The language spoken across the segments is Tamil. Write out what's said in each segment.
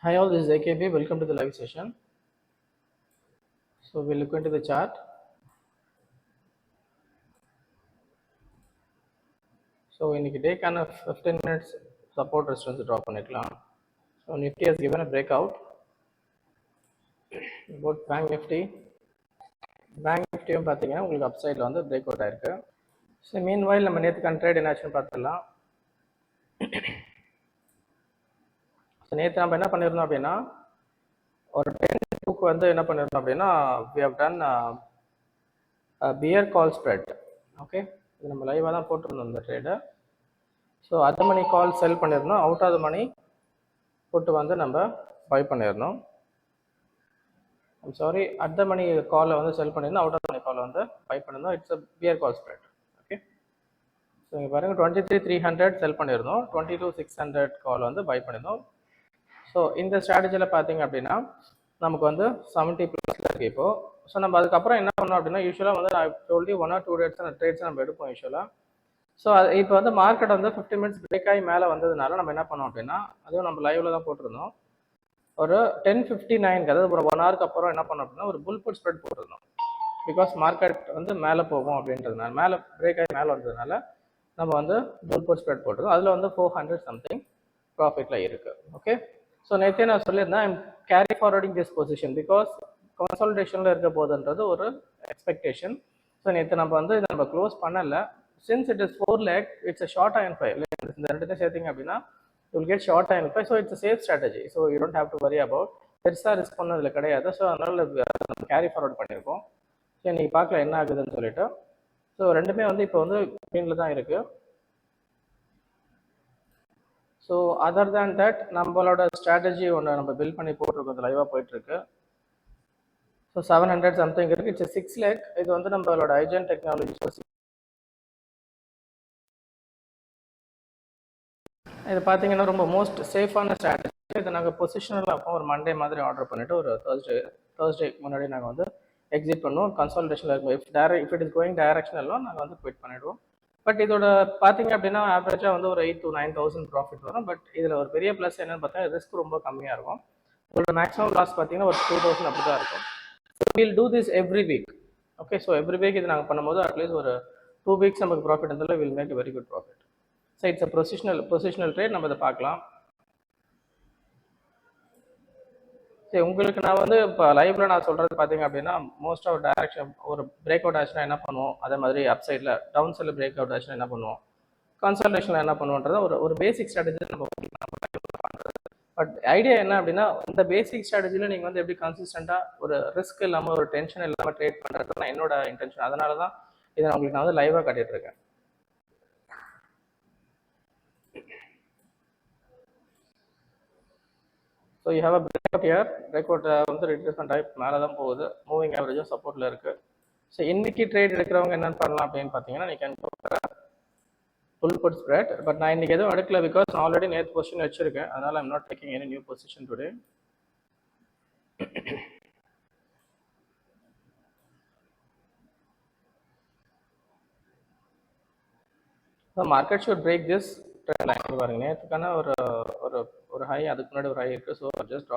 Hi all, this is AKB. Welcome to the live session. So we'll look into the chart. So இன்னைக்கு டேக்கான 15 minutes support resistance drop பண்ணிக்கலாம். So Nifty has given a breakout. Both Bank Nifty பார்த்தீங்கன்னா உங்களுக்கு அப்சைடில் வந்து பிரேக் அவுட் ஆயிருக்கு. ஸோ மீன் வாயில் நம்ம நேற்றுக்கான ட்ரேட் என்னாச்சுன்னு பார்த்துடலாம். ஸோ நேற்று நம்ம என்ன பண்ணியிருந்தோம் அப்படின்னா ஒரு 10 வந்து என்ன பண்ணியிருந்தோம் அப்படின்னா we have done bear call spread. Okay, இது நம்ம லைவாக தான் போட்டிருந்தோம் இந்த ட்ரேடை. ஸோ அட் த மணி கால் செல் பண்ணியிருந்தோம், அவுட் ஆஃப் த மணி போட்டு வந்து நம்ம பை பண்ணியிருந்தோம். சாரி, அட் த மணி காலில் வந்து செல் பண்ணியிருந்தோம், அவுட் ஆஃப் மணி கால் வந்து பை பண்ணியிருந்தோம். It's a bear call spread. Okay, so இங்கே பாருங்கள் 23,300 செல் பண்ணியிருந்தோம், 22,600 கால் வந்து பை பண்ணியிருந்தோம். ஸோ இந்த ஸ்ட்ராட்டஜியில் பார்த்தீங்க அப்படின்னா நமக்கு வந்து 70+ இருக்குது இப்போது. ஸோ நம்ம அதுக்கப்புறம் என்ன பண்ணோம் அப்படின்னா யூஸ்வலாக வந்து நான் சொல்லி 1 or 2 டேட்ஸ் அந்த ட்ரேட்ஸ் நம்ம எடுப்போம் யூஸ்வலாக. ஸோ இப்போ வந்து மார்க்கெட் வந்து 15 minutes பிரேக் ஆகி மேலே வந்ததுனால நம்ம என்ன பண்ணோம் அப்படின்னா, அதுவும் நம்ம லைவ்ல தான் போட்டிருந்தோம், ஒரு 10:59 அதாவது ஒரு 1 hourக்கு அப்புறம் என்ன பண்ணோம் அப்படின்னா ஒரு புல் புட் ஸ்ப்ரெட் போட்டிருந்தோம். பிகாஸ் மார்க்கெட் வந்து மேலே போகும் அப்படின்றதுனால, மேலே பிரேக் ஆகி மேலே வந்ததுனால நம்ம வந்து புல் புட் ஸ்ப்ரெட் போட்டிருந்தோம். அதில் வந்து 400 சம்திங் ப்ராஃபிட்டில் இருக்குது. ஓகே, ஸோ நேற்றே நான் சொல்லியிருந்தேன் I'm carry forwarding this position because கன்சால்டேஷனில் இருக்க போதுன்றது ஒரு எக்ஸ்பெக்டேஷன். ஸோ நேற்று நம்ம வந்து இதை நம்ம க்ளோஸ் பண்ணலை. Since it is 4 lakh, it's a short iron 5. இந்த ரெண்டுத்தையும் சேர்த்திங்க அப்படின்னா you will get short iron 5. So it's a safe strategy. So you don't have to worry about பெருசாக ரிஸ்க் பண்ணதில் கிடையாது. ஸோ அதனால் நம்ம கேரி ஃபார்வர்ட் பண்ணியிருக்கோம். ஸோ இன்றைக்கி பார்க்கலாம் என்ன ஆகுதுன்னு சொல்லிட்டு. ஸோ ரெண்டுமே வந்து இப்போ வந்து க்ரீனில் தான் இருக்குது. ஸோ அதர் தேன் தட் நம்மளோட ஸ்ட்ராட்டஜி ஒன்று நம்ம பில்ட் பண்ணி போட்டிருக்கோம், அது லைவாக போயிட்டுருக்கு. ஸோ 700 சம்திங் இருக்குது. It's 6 lakh. இது வந்து நம்மளோட ஐஜென்ட் டெக்னாலஜி. இது பார்த்தீங்கன்னா ரொம்ப மோஸ்ட் சேஃபான ஸ்ட்ராட்டஜி. இதை நாங்கள் பொசிஷனலாக அப்போ ஒரு மண்டே மாதிரி ஆர்டர் பண்ணிவிட்டு ஒரு தேர்ஸ்டே முன்னாடி நாங்கள் வந்து எக்ஸிட் பண்ணுவோம். கன்சால்டேஷனில் இருக்கும். இஃப் இட் இஸ் கோயிங் டைரக்ஷனல்லாம் நாங்கள் வந்து குவிட் பண்ணிவிடுவோம். பட் இதோட பார்த்தீங்க அப்படின்னா ஆவரேஜாக வந்து ஒரு 8,000 to 9,000 ப்ராஃபிட் வரும். பட் இதில் ஒரு பெரிய ப்ளஸ் என்னென்னு பார்த்தா ரிஸ்க் ரொம்ப கம்மியாக இருக்கும். உங்களோட மேக்ஸிமம் லாஸ் பார்த்தீங்கன்னா ஒரு 2,000 அப்படி தான் இருக்கும். Will do this every week. Okay, so every week இது நாங்கள் பண்ணும்போது அட்லீஸ்ட் ஒரு 2 weeks நமக்கு ப்ராஃபிட் இருந்தாலும் will make very good profit. So it's a positional trade. நம்ம இதை பார்க்கலாம். சரி, உங்களுக்கு நான் வந்து இப்போ லைவ்ல நான் சொல்கிறது பார்த்தீங்க அப்படின்னா மோஸ்ட் ஆஃப் டைரக்ஷன் ஒரு பிரேக் அவுட் ஆச்சுன்னா என்ன பண்ணுவோம், அதே மாதிரி அப் சைடில் டவுன் சைடில் பிரேக் அவுட் ஆச்சுன்னா என்ன பண்ணுவோம், கன்சல்டேஷனில் என்ன பண்ணுவோன்றத ஒரு பேசிக் ஸ்ட்ராட்டஜி நம்ம பண்ணுறது. பட் ஐடியா என்ன அப்படின்னா இந்த பேசிக் ஸ்ட்ராட்டஜியில் நீங்கள் வந்து எப்படி கன்சிஸ்டண்ட்டாக ஒரு ரிஸ்க் இல்லாமல் ஒரு டென்ஷன் இல்லாமல் ட்ரேட் பண்ணுறது தான் என்னோட இன்டென்ஷன். அதனால தான் இதை உங்களுக்கு நான் வந்து லைவாக காட்டிகிட்டு இருக்கேன். So you have a breakout here. Breakout வந்து ரிட்ரேஸ்மெண்ட் டைப் மேலே தான் போகுது, மூவிங் ஆவரேஜும் சப்போர்ட்டில் இருக்குது. ஸோ இன்றைக்கி ட்ரேட் எடுக்கிறவங்க என்னென்னு பண்ணலாம் அப்படின்னு பார்த்தீங்கன்னா நீ can bull put spread. But நான் இன்றைக்கி எதுவும் எடுக்கல பிகாஸ் நான் ஆல்ரெடி நேற்று பொசிஷன் வச்சுருக்கேன். அதனால் I'm not taking any new position today. So market should break this trend line. பாருங்க, நேற்றுக்கான ஒரு ஹை, அதுக்கு முன்னாடி ஒரு ஹை இருக்குது. So just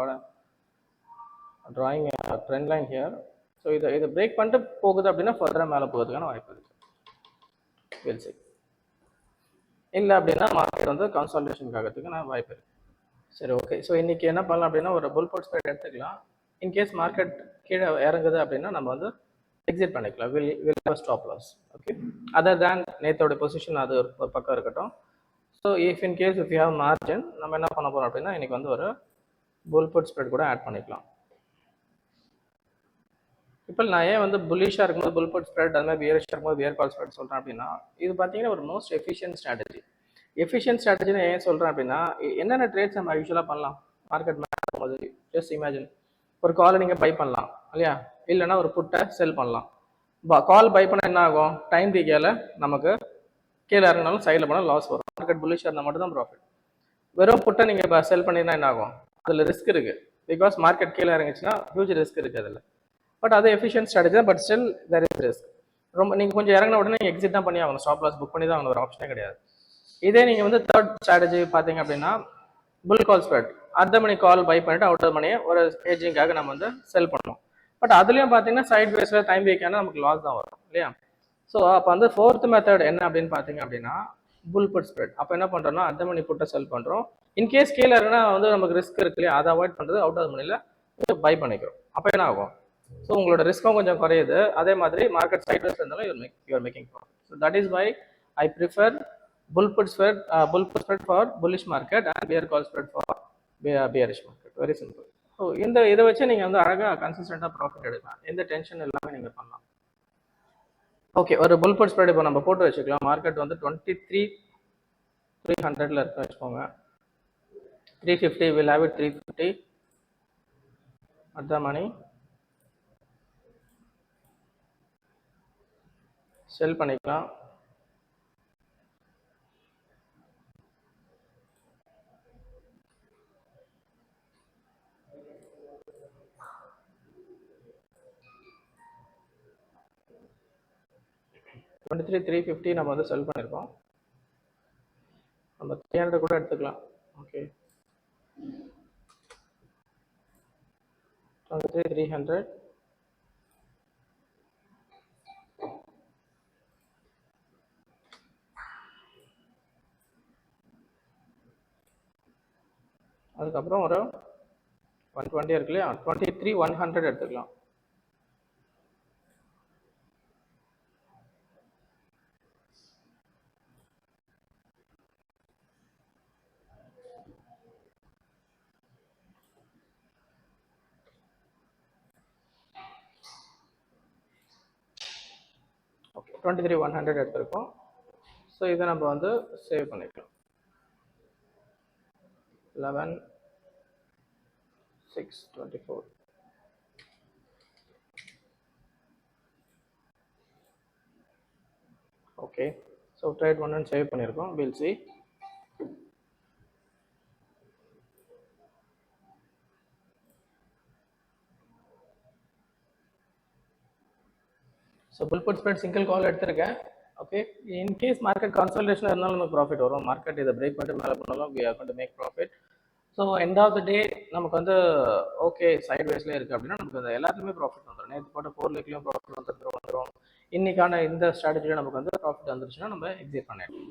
drawing trend line here. So இதை பிரேக் பண்ணிட்டு போகுது அப்படின்னா ஃபர்தராக மேலே போகிறதுக்கான வாய்ப்பு இருக்குது. வில் சி. இல்லை அப்படின்னா மார்க்கெட் வந்து கன்சால்டேஷனுக்காகிறதுக்கு நான் வாய்ப்பு இருக்குது. சரி, ஓகே. ஸோ இன்றைக்கி என்ன பண்ணலாம் அப்படின்னா ஒரு புல் புட் ஸ்ப்ரெட் எடுத்துக்கலாம். இன்கேஸ் மார்க்கெட் கீழே இறங்குது அப்படின்னா நம்ம வந்து எக்ஸிட் பண்ணிக்கலாம். Will stop loss. Okay, other than நேத்தோட பொசிஷன் அது ஒரு பக்கம் இருக்கட்டும். So if in case if you have margin நம்ம என்ன பண்ண போகிறோம் அப்படின்னா இன்றைக்கி வந்து ஒரு புல் புட் ஸ்ப்ரெட் கூட ஆட் பண்ணிக்கலாம். இப்போ நான் ஏன் வந்து புல்லிஷாக இருக்கும்போது புல் புட் ஸ்ப்ரெட், அது மாதிரி பியரிஷாக இருக்கும்போது பியர் கால் ஸ்ப்ரெட் சொல்கிறேன் அப்படின்னா இது பார்த்தீங்கன்னா ஒரு மோஸ்ட் எஃபிஷியன்ட் ஸ்ட்ராட்டஜி. எஃபிஷியன்ட் ஸ்ட்ராட்டஜின்னு ஏன் சொல்கிறேன் அப்படின்னா என்னென்ன ட்ரேட்ஸ் நம்ம யூஸ்வலாக பண்ணலாம் மார்க்கெட் மேலே போகும்போது. ஜஸ்ட் இமேஜின், ஒரு காலை நீங்கள் பை பண்ணலாம் இல்லையா, இல்லைன்னா ஒரு புட்டை செல் பண்ணலாம். கால் பை பண்ண என்ன ஆகும், டைம் டிகேல நமக்கு கீழே இறங்கினாலும் சைடில் போனால் லாஸ் வரும். மார்க்கெட் புல்லிஷாக இருந்தால் மட்டும் தான் ப்ராஃபிட். வெறும் புட்டை நீங்கள் செல் பண்ணினா என்ன ஆகும், அதில் ரிஸ்க் இருக்குது. பிகாஸ் மார்க்கெட் கீழே இறங்கிச்சுன்னா ஹியூஜ் ரிஸ்க் இருக்குது அதில். பட் அது எஃபிஷியன்ட் ஸ்ட்ராட்டஜி தான். But still there is risk. ரொம்ப நீங்கள் கொஞ்சம் இறங்கின உடனே நீங்கள் எக்ஸிட் தான் பண்ணி ஆகணும். ஸ்டாப் லாஸ் புக் பண்ணி தான் ஆகணும், ஒரு ஆப்ஷனே கிடையாது. இதே நீங்கள் வந்து தேர்ட் ஸ்ட்ராட்டஜி பார்த்தீங்க அப்படின்னா புல் கால் ஸ்ப்ரெட், அந்த மணி கால் பை பண்ணிட்டு அவுட் ஆஃப் மணியை ஒரு ஹெட்ஜிங்காக நம்ம வந்து செல் பண்ணணும். பட் அதுலேயும் பார்த்தீங்கன்னா சைட் வேஸில் டைம் வீக்கான நமக்கு லாஸ் தான் வரும் இல்லையா. ஸோ அப்போ வந்து ஃபோர்த் மெத்தட் என்ன அப்படின்னு பார்த்தீங்க அப்படின்னா புல் புட் ஸ்ப்ரெட். அப்போ என்ன பண்ணுறோம்னா அந்த மணி புட்டை செல் பண்ணுறோம். இன்கேஸ் கீழே இருக்குன்னா வந்து நமக்கு ரிஸ்க் இருக்கு இல்லையா, அதை அவாய்ட் பண்ணுறது அவுட் ஆஃப் மணியில் பை பண்ணிக்கிறோம். அப்போ என்ன ஆகும், ஸோ உங்களோட ரிஸ்க்கும் கொஞ்சம் குறையுது. அதே மாதிரி மார்க்கெட் சைட் வேஸ் இருந்தாலும் you're making profit. So that is why I prefer bull put spread for bullish market and bear call spread for bearish market. Very simple. So இதை வச்சு நீங்கள் வந்து அழகாக கன்சிஸ்டண்டாக ப்ராஃபிட் எடுக்கலாம், எந்த டென்ஷன் எல்லாமே நீங்கள் பண்ணலாம். ஓகே, ஒரு புல் புட் ஸ்ப்ரெட் இப்போ நம்ம போட்டு வச்சுக்கலாம். மார்க்கெட் வந்து 23,300 இருக்க வச்சுக்கோங்க. 350 will have it 350 at the money. செல் பண்ணிக்கலாம். $23,350 நம்ம வந்து செல் பண்ணியிருக்கோம். நம்ம 300 கூட எடுத்துக்கலாம். ஓகே, 23,300 அதுக்கப்புறம் ஒரு 120 இருக்கு இல்லையா, 23,100 எடுத்துக்கலாம். ஓகே, 23,100 எடுத்திருக்கோம். ஸோ இதை நம்ம வந்து சேவ் பண்ணிக்கலாம். 11,624. ஓகே, ஸோ ட்ரேட் ஒன்று சேவ் பண்ணியிருக்கோம். We'll see. So bull put spread single call எடுத்திருக்கேன். ஓகே, இன்கேஸ் மார்க்கெட் கன்சல்டேஷன் இருந்தாலும் நமக்கு ப்ராஃபிட் வரும். மார்க்கெட் இதை பிரேக் பண்ணிட்டு மேலே பண்ணாலும் we are going to make profit. So end of the day நமக்கு வந்து ஓகே சைட் வேஸ்லேயே இருக்குது அப்படின்னா நமக்கு அது எல்லாத்துலேயுமே ப்ராஃபிட் வந்துடும். நேற்று போட்ட 4 லேக்லையும் ப்ராஃபிட் வந்துடும். இன்னைக்கான இந்த ஸ்ட்ராட்டஜியில் நமக்கு வந்து ப்ராஃபிட் வந்துருச்சுன்னா நம்ம எக்ஸிட் பண்ணிடலாம்.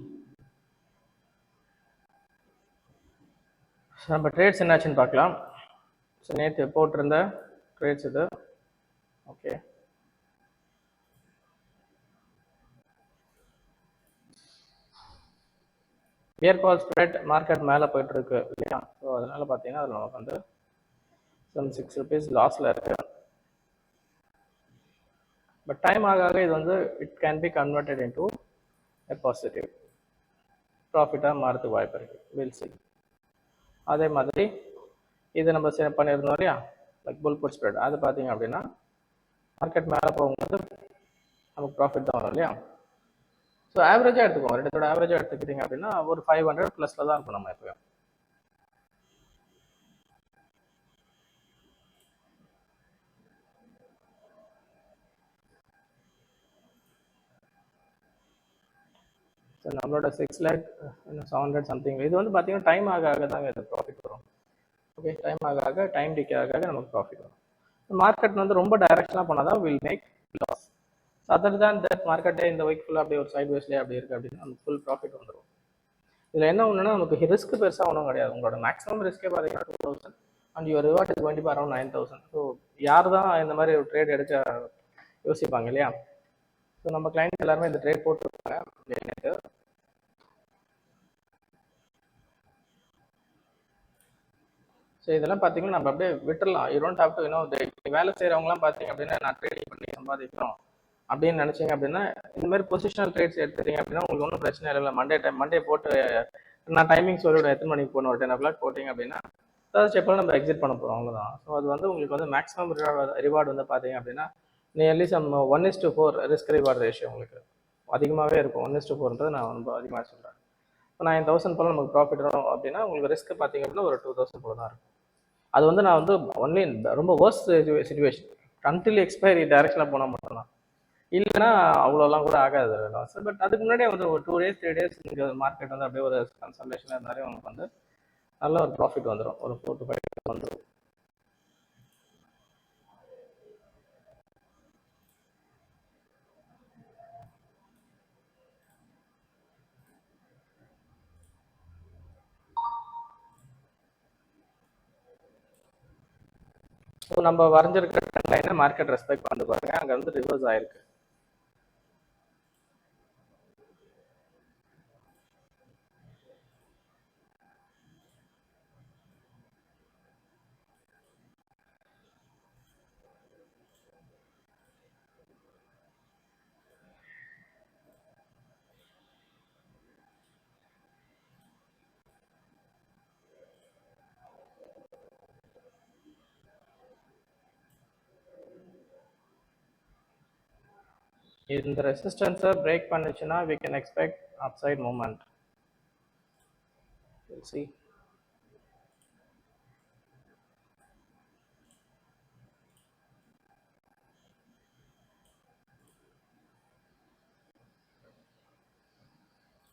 நம்ம ட்ரேட்ஸ் என்னாச்சுன்னு பார்க்கலாம். ஸோ நேற்று போட்டிருந்த ட்ரேட்ஸ் இது. Okay, pier call spread market மேலே போயிட்டு இருக்கு இல்லையா. ஸோ அதனால பார்த்தீங்கன்னா அதில் நமக்கு வந்து some ₹6 லாஸில் இருக்கு. பட் டைம் ஆக இது வந்து it can be converted into a positive ப்ராஃபிட்டாக மாறதுக்கு வாய்ப்பு இருக்குது. வில் சி. அதே மாதிரி இது நம்ம பண்ணியிருந்தோம் இல்லையா, லைக் புல் புட் ஸ்ப்ரெட். அது பார்த்தீங்க அப்படின்னா மார்க்கெட் மேலே போகும்போது நமக்கு ப்ராஃபிட் தான் வரும் இல்லையா. ஸோ ஆவரேஜாக எடுத்துக்கோங்க, ரெண்டோட ஆவரேஜாக எடுத்துக்கிட்டீங்க அப்படின்னா ஒரு 500 ப்ளஸில் தான் இருக்கும் நம்ம எப்போயும். ஸோ நம்மளோட 6,700 சம்திங். இது வந்து பார்த்தீங்கன்னா டைம் ஆக தாங்க இது ப்ராஃபிட் வரும். ஓகே, டைம் ஆக டைம் டிகே ஆக நமக்கு ப்ராஃபிட் வரும். மார்க்கெட் வந்து ரொம்ப டைரக்ஷனாக போனால் தான் வில் மேக் லாஸ். அதர் தான் தட் மார்க்கெட்டே இந்த வீக் ஃபுல்லாக அப்படியே ஒரு சைட் வேஸ்லேயே அப்படி இருக்குது அப்படின்னா நமக்கு ஃபுல் ப்ராஃபிட் வந்துடும். இதில் என்ன ஒன்றுனா நமக்கு ரிஸ்க் பெருசாக ஒன்றும் கிடையாது. உங்களோட மேக்ஸிமம் ரிஸ்க்கே பார்த்தீங்கன்னா 2,000 and your reward is going to B around 9,000. So யார் தான் இந்த மாதிரி ஒரு ட்ரேட் எடுக்க யோசிப்பாங்க இல்லையா. ஸோ நம்ம கிளைண்ட் எல்லாருமே இந்த ட்ரேட் போட்டுருக்காங்க. ஸோ இதெல்லாம் பார்த்தீங்கன்னா நம்ம அப்படியே விட்டுடலாம். யூ டோன்ட் ஹேவ் டு வேலை செய்கிறவங்களாம் பார்த்தீங்க அப்படின்னா நான் ட்ரேடிங் பண்ணி சம்பாதிக்கிறோம் அப்படின்னு நினச்சிங்க அப்படின்னா இந்த மாதிரி பொசிஷனல் ட்ரேட்ஸ் எடுத்துட்டீங்க அப்படின்னா உங்களுக்கு ஒன்றும் பிரச்சனை இல்லை. மண்டே போட்டு நான் டைமிங் சொல்லிவிடுவேன் எத்தனை மணிக்கு போகணும், ஒரு 10 o'clock போட்டிங்க அப்படின்னா அதாவது எப்போ நம்ம எக்ஸிட் பண்ண போகிறோம், அவ்வளோதான். ஸோ அது வந்து உங்களுக்கு வந்து மேக்ஸிமம் ரிவார்டு வந்து பார்த்தீங்க அப்படின்னா nearly some 1:4 risk reward ratio உங்களுக்கு அதிகமாகவே இருக்கும். 1:4 நான் ரொம்ப அதிகமாக சொல்கிறேன். இப்போ 9,000 போல் நமக்கு ப்ராஃபிட் வரும் அப்படின்னா உங்களுக்கு ரிஸ்க் பார்த்தீங்க அப்படின்னா ஒரு 2,000 போல தான் இருக்கும். அது வந்து நான் வந்து ஒன்லி ரொம்ப வர்ஸ்ட் சிச்சுவேஷன் அன்டில் எக்ஸ்பைரி டைரக்ஷனாக போனால் மட்டும்தான், இல்லைன்னா அவ்வளோலாம் கூட ஆகாது லாஸ். பட் அதுக்கு முன்னாடியே வந்து ஒரு 2 days 3 days மார்க்கெட் வந்து அப்படியே ஒரு கன்சல்டேஷன் இருந்தாலே உங்களுக்கு வந்து நல்ல ஒரு ப்ராஃபிட் வந்துடும், ஒரு 4 to 5 வந்துடும். ஸோ நம்ம வரைஞ்சிருக்கிற ட்ரெண்ட் லைனை மார்க்கெட் ரெஸ்பெக்ட் பண்ணி பாருங்க, அங்கே வந்து ரிவர்ஸ் ஆயிருக்கு. இந்த ரெசிஸ்டன்ஸை பிரேக் பண்ணுச்சுன்னா we can expect upside movement. We'll see.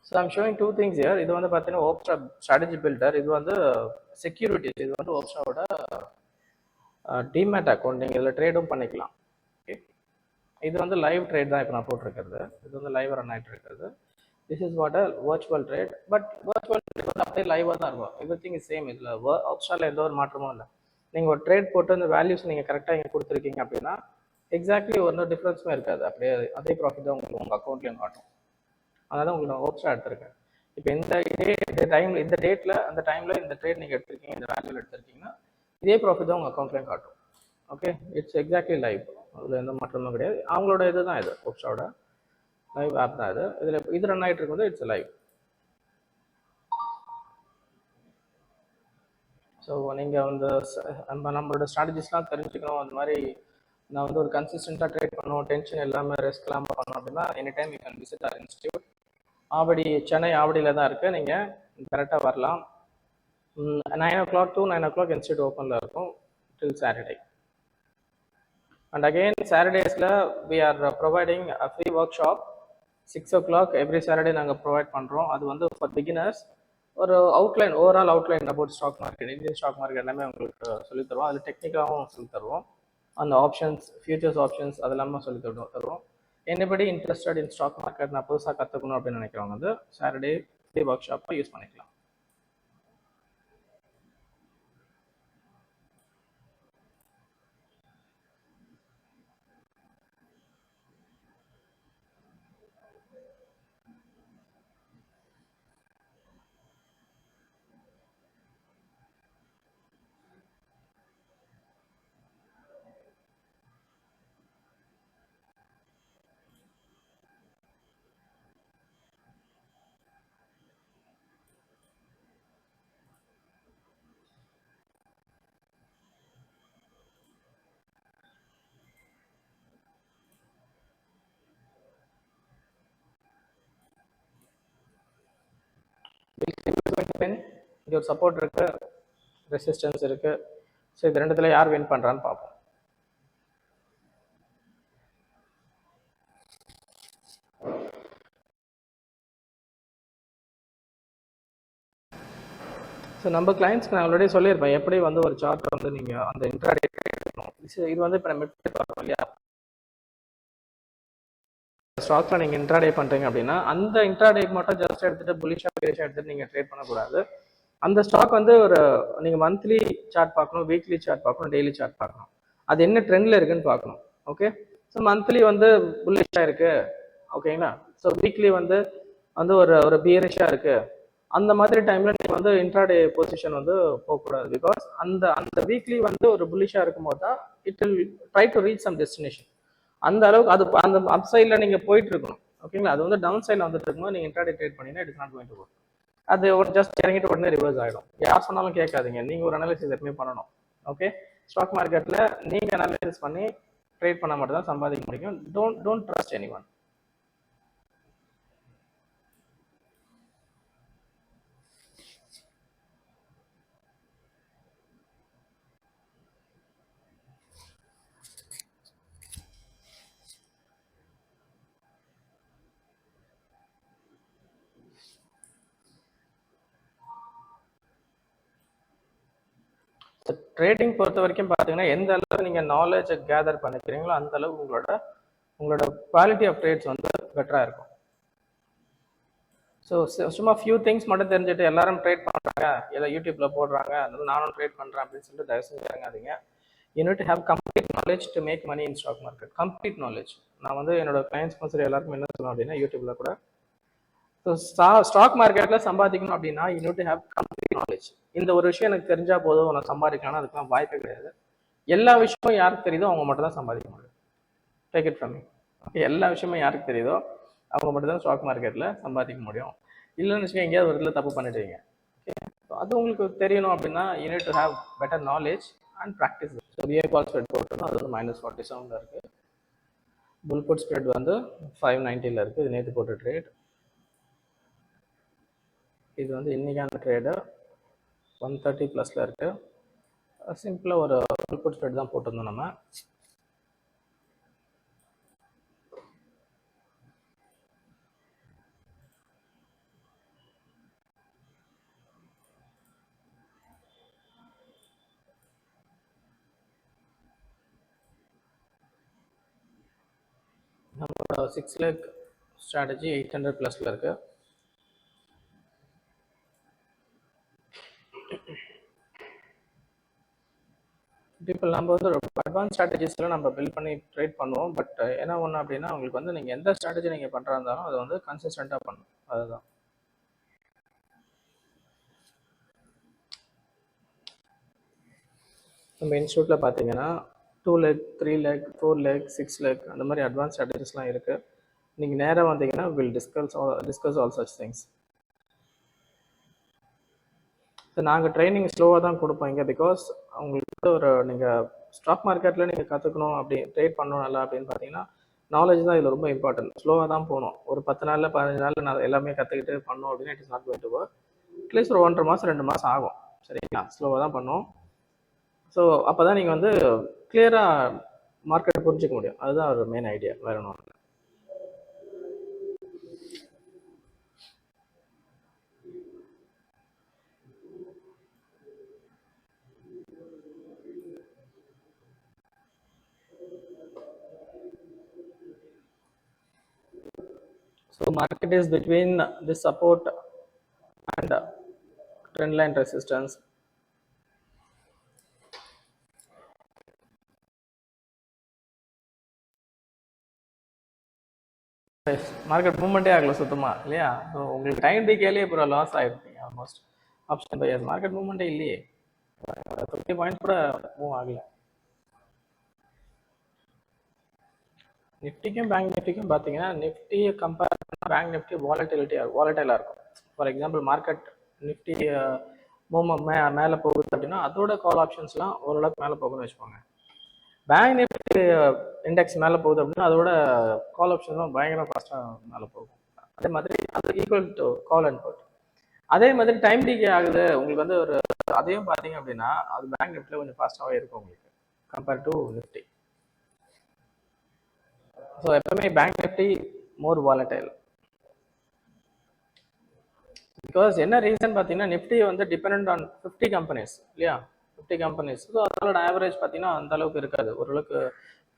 So I'm showing two things here. இது வந்து பார்த்தீங்கன்னா ஓப்ஸ்டா ஸ்ட்ராட்டஜி பில்டர், இது வந்து செக்யூரிட்டிஸ், இது வந்து ஓப்ஸ்டாவோட டிமேட் அக்கௌண்ட், நீங்கள் இதில் ட்ரேடும் பண்ணிக்கலாம். ஓகே, இது வந்து லைவ் ட்ரேட் தான் இப்போ நான் போட்டிருக்கிறது, இது வந்து லைவ் ரன் ஆகிட்டு இருக்கிறது. This is what a virtual trade, but virtual trade வந்து அப்படியே லைவாக தான் இருக்கும். Every thing is same. இதில் ஓப்ஸ்டாவில் எந்த ஒரு மாற்றமும் இல்லை. நீங்கள் ஒரு ட்ரேட் போட்டு அந்த வேல்யூஸ் நீங்கள் கரெக்டாக இங்கே கொடுத்துருக்கீங்க அப்படின்னா எக்ஸாக்ட்லி ஒரு டிஃப்ரென்ஸுமே இருக்காது, அப்படியே அதே ப்ராஃபிட் தான் உங்களுக்கு உங்கள் அக்கௌண்ட்லேயும் காட்டும். அதனால உங்களுக்கு நான் ஓப்ஸ்டா எடுத்திருக்கேன். இப்போ இந்த டைம் இந்த டேட்டில் அந்த டைமில் இந்த ட்ரேட் நீங்கள் எடுத்திருக்கீங்க, இந்த வேல்யூவில் எடுத்திருக்கீங்கன்னா இதே ப்ராஃபிட் தான் உங்கள் அக்கௌண்ட்லேயும் காட்டும். ஓகே, இட்ஸ் எக்ஸாக்ட்லி லைவ், அதில் எந்த மாற்றமும் கிடையாது. அவங்களோட இது தான் இது, ஓப்ஸ்டாவோட லைவ் ஆப் தான் இது. இதில் இது ரன் ஆகிட்டு இருக்கும்போது இட்ஸ் லைவ். ஸோ நீங்கள் வந்து நம்மளோட ஸ்ட்ராட்டஜிஸ்லாம் தெரிஞ்சுக்கணும். அந்த மாதிரி நான் வந்து ஒரு கன்சிஸ்டண்ட்டாக ட்ரேட் பண்ணணும், டென்ஷன் இல்லாமல் ரிஸ்க் இல்லாமல் பண்ணணும் அப்படின்னா any time you can visit our institute. Avadi, Chennai ஆவடியில் தான் இருக்குது. நீங்கள் கரெக்டாக வரலாம். 9 o'clock to 9 o'clock இன்ஸ்டியூட் ஓப்பனில் இருக்கும் till Saturday. And again Saturdaysல we are providing a free workshop 6 o'clock every Saturday நாங்கள் ப்ரொவைட் பண்ணுறோம். அது வந்து ஃபார் பிகினர்ஸ், ஒரு outline, overall outline about stock market, Indian stock market எல்லாமே உங்களுக்கு சொல்லித் தருவோம். அதில் டெக்னிக்காகவும் சொல்லித் தருவோம். அந்த ஆப்ஷன்ஸ், ஃபியூச்சர்ஸ் ஆப்ஷன்ஸ் அது எல்லாமே சொல்லி தருவோம். Anybody interested in stock market, நான் புதுசாக கற்றுக்கணும் அப்படின்னு நினைக்கிறவங்க வந்து சாட்டர்டே ஃப்ரீ ஒர்க் ஷாப்பை யூஸ் பண்ணிக்கலாம். இங்கே ஒரு சப்போர்ட் இருக்கு, ரெசிஸ்டன்ஸ் இருக்கு. ஸோ இது ரெண்டுத்துல யார் வின் பண்றான்னு பார்ப்போம். ஸோ நம்ம கிளைண்ட்ஸ்க்கு நான் ஆல்ரெடி சொல்லியிருப்பேன் எப்படி வந்து ஒரு சார்ட் வந்து நீங்கள் அந்த இன்ட்ராடே எடுக்கணும். இது வந்து இப்போ நம்ம பார்க்கணும் இல்லையா, ஸ்டாக்ல நீங்கள் இன்ட்ராடே பண்ணுறீங்க அப்படின்னா அந்த இன்ட்ராடேக்கு மட்டும் ஜஸ்ட் எடுத்துட்டு புல்லிஷாக பேஷாக எடுத்துட்டு நீங்கள் ட்ரேட் பண்ணக்கூடாது. அந்த ஸ்டாக் வந்து ஒரு நீங்கள் மந்த்லி சார்ட் பார்க்கணும், வீக்லி சார்ட் பார்க்கணும், டெய்லி சார்ட் பார்க்கணும். அது என்ன ட்ரெண்டில் இருக்குன்னு பார்க்கணும். ஓகே, ஸோ மந்த்லி வந்து புல்லிஷாக இருக்குது, ஓகேங்களா. ஸோ வீக்லி வந்து வந்து ஒரு பியரிஷாக இருக்குது. அந்த மாதிரி டைமில் நீங்கள் வந்து இன்ட்ராடே பொசிஷன் வந்து போகக்கூடாது. பிகாஸ் அந்த அந்த வீக்லி வந்து ஒரு புல்லிஷாக இருக்கும்போது தான் it will try to reach some destination. அந்த அளவுக்கு அது அந்த அப் சைடில் நீங்கள் போயிட்டு இருக்கணும், ஓகேங்களா. அது வந்து டவுன் சைடில் வந்துட்டு இருக்கும்போது நீங்கள் இன்ட்ராடே ட்ரேட் பண்ணிங்கன்னா it's not going to work. அது ஒரு ஜஸ்ட் இறங்கிட்டு உடனே ரிவர்ஸ் ஆகிடும். யார் சொன்னாலும் கேட்காதீங்க, நீங்கள் ஒரு அனாலிசிஸ் எப்பவுமே பண்ணணும். ஓகே, ஸ்டாக் மார்க்கெட்டில் நீங்கள் அனாலிசிஸ் பண்ணி ட்ரேட் பண்ண மட்டும் தான் சம்பாதிக்க முடியும். Don't trust any one. Trading பொறுத்த வரைக்கும் பார்த்தீங்கன்னா எந்த அளவுக்கு நீங்கள் நாலேஜை கேதர் பண்ணிக்கிறீங்களோ அந்த அளவுக்கு உங்களோட குவாலிட்டி ஆஃப் ட்ரேட்ஸ் வந்து பெட்டராக இருக்கும். ஸோ சும்மா ஃபியூ திங்ஸ் மட்டும் தெரிஞ்சுட்டு எல்லாரும் ட்ரேட் பண்ணுறாங்க, ஏதோ யூடியூப்ல போடுறாங்க, அதனால நானும் ட்ரேட் பண்ணுறேன் அப்படின்னு சொல்லிட்டு தயவு செஞ்சு இறங்காதீங்க. You need to have complete knowledge to make money in stock market. Complete knowledge. நான் வந்து என்னோட கிளைண்ட்ஸ் சரி எல்லாருக்கும் என்ன சொல்லுவேன் அப்படின்னா யூடியூப்ல கூட, ஸோ ஸ்டாக் மார்க்கெட்ல சம்பாதிக்கணும் அப்படின்னா you need to have complete knowledge. இந்த ஒரு விஷயம் எனக்கு தெரிஞ்சா போதும் நான் சம்பாதிக்கலாம்னா அதுக்கெல்லாம் வாய்ப்பே கிடையாது. எல்லா விஷயமும் யாருக்கு தெரியுதோ அவங்க மட்டும் தான் சம்பாதிக்க முடியும். Take it from me. எல்லா விஷயமும் யாருக்கு தெரியுதோ அவங்க மட்டும் தான் ஸ்டாக் மார்க்கெட்டில் சம்பாதிக்க முடியும். இல்லைன்னு வச்சுக்கோங்க எங்கேயாவது ஒரு இதில் தப்பு பண்ணிடுவீங்க. ஓகே, அது உங்களுக்கு தெரியணும் அப்படின்னா you need to have better knowledge and practice. So bear call spread போட்டோம்னா அது வந்து -47 இருக்குது. புல் புட் ஸ்ப்ரெட் வந்து 590 இருக்குது. இது நேற்று போட்ட ட்ரேட். இது வந்து இன்னைக்கான ட்ரேடு 130+ இருக்குது. சிம்பிளாக ஒரு புல் புட் ஸ்ப்ரெட் தான் போட்டிருந்தோம் நம்ம. நம்மளோட 6 leg ஸ்ட்ராட்டஜி 800+ இருக்குது. இப்போ நம்ம வந்து அட்வான்ஸ் ஸ்ட்ராட்டஜிஸ்லாம் நம்ம பில்ட் பண்ணி ட்ரேட் பண்ணுவோம். பட் என்ன ஒன்று அப்படின்னா உங்களுக்கு வந்து நீங்கள் எந்த ஸ்ட்ராட்டஜி நீங்கள் பண்ணுறா இருந்தாலும் அதை வந்து கன்சிஸ்டண்ட்டாக பண்ணணும். அதுதான். நம்ம இன்ஸ்டியூட்டில் பார்த்தீங்கன்னா 2 leg 3 leg 4 leg 6 leg அந்த மாதிரி அட்வான்ஸ் ஸ்ட்ராட்டஜிஸ்லாம் இருக்குது. நீங்கள் நேராக வந்தீங்கன்னா will discuss all such things. நாங்கள் ட்ரைனிங் ஸ்லோவாக தான் கொடுப்போம் இங்கே. பிகாஸ் உங்களுக்கு ஒரு நீங்கள் ஸ்டாக் மார்க்கெட்டில் நீங்கள் கற்றுக்கணும் அப்படி ட்ரேட் பண்ணணும் நல்லா அப்படின்னு பார்த்தீங்கன்னா நாலேஜ் தான் இதில் ரொம்ப இம்பார்ட்டன்ட். ஸ்லோவாக தான் போகணும். ஒரு 10 நாளில் 15 நாளில் நான் எல்லாமே கற்றுக்கிட்டு பண்ணோம் அப்படின்னா it is not going to work. At least ஒரு 1.5 மாதம் 2 மாதம் ஆகும். சரிங்களா? ஸ்லோவாக தான் பண்ணுவோம். ஸோ அப்போ தான் நீங்கள் வந்து கிளியராக மார்க்கெட்டை புரிஞ்சிக்க முடியும். அதுதான் ஒரு மெயின் ஐடியா, வேறு ஒன்றும் இல்லை. So market is between this support and trend line resistance. Market மூவ்மெண்ட்டே ஆகல சுத்தமா இல்லையா? ஸோ உங்களுக்கு டைம் டிகேலே இப்போ லாஸ் ஆகிருப்பீங்க ஆல்மோஸ்ட். ஆப்ஷன் பையர்ஸ் மார்க்கெட் மூவ்மெண்ட்டே இல்லையே, 50 பாயிண்ட்ஸ் கூட மூவ் ஆகல. நிஃப்டிக்கும் பேங்க் நிஃப்டிக்கும் பார்த்தீங்கன்னா நிஃப்டியை கம்பேர் பண்ணால் பேங்க் நிஃப்டி வாலட்டைலாக இருக்கும். ஃபார் எக்ஸாம்பிள் மார்க்கெட் நிஃப்டி மேலே போகுது அப்படின்னா அதோட கால் ஆப்ஷன்ஸ்லாம் ஓரளவுக்கு மேலே போகுதுன்னு வச்சுக்கோங்க. பேங்க் நிஃப்டி இண்டெக்ஸ் மேலே போகுது அப்படின்னா அதோட கால் ஆப்ஷன்லாம் பயங்கர ஃபாஸ்ட்டாக மேலே போகும். அதே மாதிரி அது equal to call and put. அதே மாதிரி டைம் டிகே ஆகுது உங்களுக்கு வந்து ஒரு அதையும் பார்த்தீங்க அப்படின்னா அது பேங்க் நிஃப்டியில் கொஞ்சம் ஃபாஸ்ட்டாகவே இருக்கும் உங்களுக்கு கம்பேர் டு நிஃப்டி. ஸோ எப்பவுமே bank Nifty more volatile. Because என்ன ரீசன் பார்த்தீங்கன்னா நிஃப்டி வந்து டிபெண்ட் ஆன் 50 கம்பெனிஸ் இல்லையா? 50 கம்பெனிஸ். ஸோ அதோட ஆவரேஜ் பார்த்தீங்கன்னா அந்த அளவுக்கு இருக்காது. ஓரளவுக்கு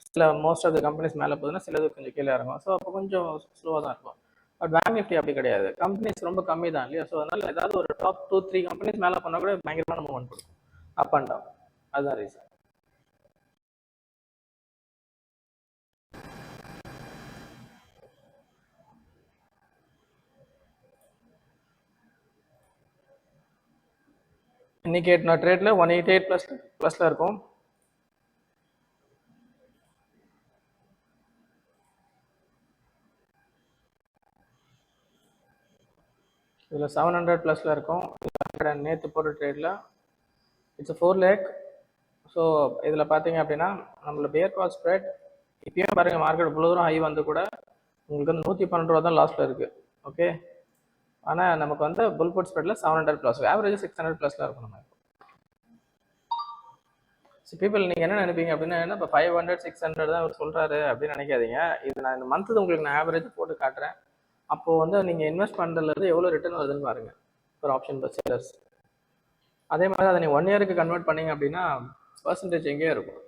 சில மோஸ்ட் ஆஃப் த கம்பெனிஸ் மேலே போகுதுன்னா சிலது கொஞ்சம் கீழே இறங்கும். ஸோ அப்போ கொஞ்சம் ஸ்லோவாக தான் இருக்கும். பட் பேங்க் நிஃப்டி அப்படி கிடையாது. கம்பெனிஸ் ரொம்ப கம்மி தான் இல்லையா? ஸோ அதனால ஏதாவது ஒரு டாப் 2-3 கம்பெனிஸ் மேலே பண்ணால் கூட பயங்கரமான மூவ்மெண்ட் கொடுக்கும், அப் அண்ட் டவுன். அதுதான் ரீசன். இன்னைக்கு நான் ட்ரேட்ல 188 ப்ளஸ்ல இருக்கும். இதில் 700 ப்ளஸ்ல இருக்கும். நேற்று போகிற ட்ரேட்ல இட்ஸ் 4 leg. ஸோ இதில் பார்த்தீங்க அப்படின்னா நம்மளோட பியர் கால் ஸ்ப்ரெட் இப்பயும் பாருங்கள் மார்க்கெட் இவ்வளோ தூரம் ஹை வந்து கூட உங்களுக்கு வந்து 112 ரூபா தான் லாஸ்ட்டில் இருக்குது. ஓகே, ஆனால் நமக்கு வந்து புல் புட் ஸ்ப்ரெட்டில் 700 ப்ளஸ், ஆவரேஜ் 600 ப்ளஸில் இருக்கும். நம்ம பீப்பிள் நீங்கள் என்ன நினைப்பீங்க அப்படின்னா என்ன இப்போ 500 600 தான் அவர் சொல்கிறாரு அப்படின்னு நினைக்காதீங்க. இது நான் இந்த மந்த்து உங்களுக்கு நான் ஆவரேஜ் போட்டு காட்டுறேன். அப்போது வந்து நீங்கள் இன்வெஸ்ட் பண்ணுறதுலேருந்து எவ்வளோ ரிட்டர்ன் வருதுன்னு பாருங்கள் ஒரு ஆப்ஷன் பஸ் செல்லர்ஸ். அதே மாதிரி அதை நீங்கள் 1 இயருக்கு கன்வெர்ட் பண்ணீங்க அப்படின்னா பர்சன்டேஜ் எங்கேயே இருக்கும்.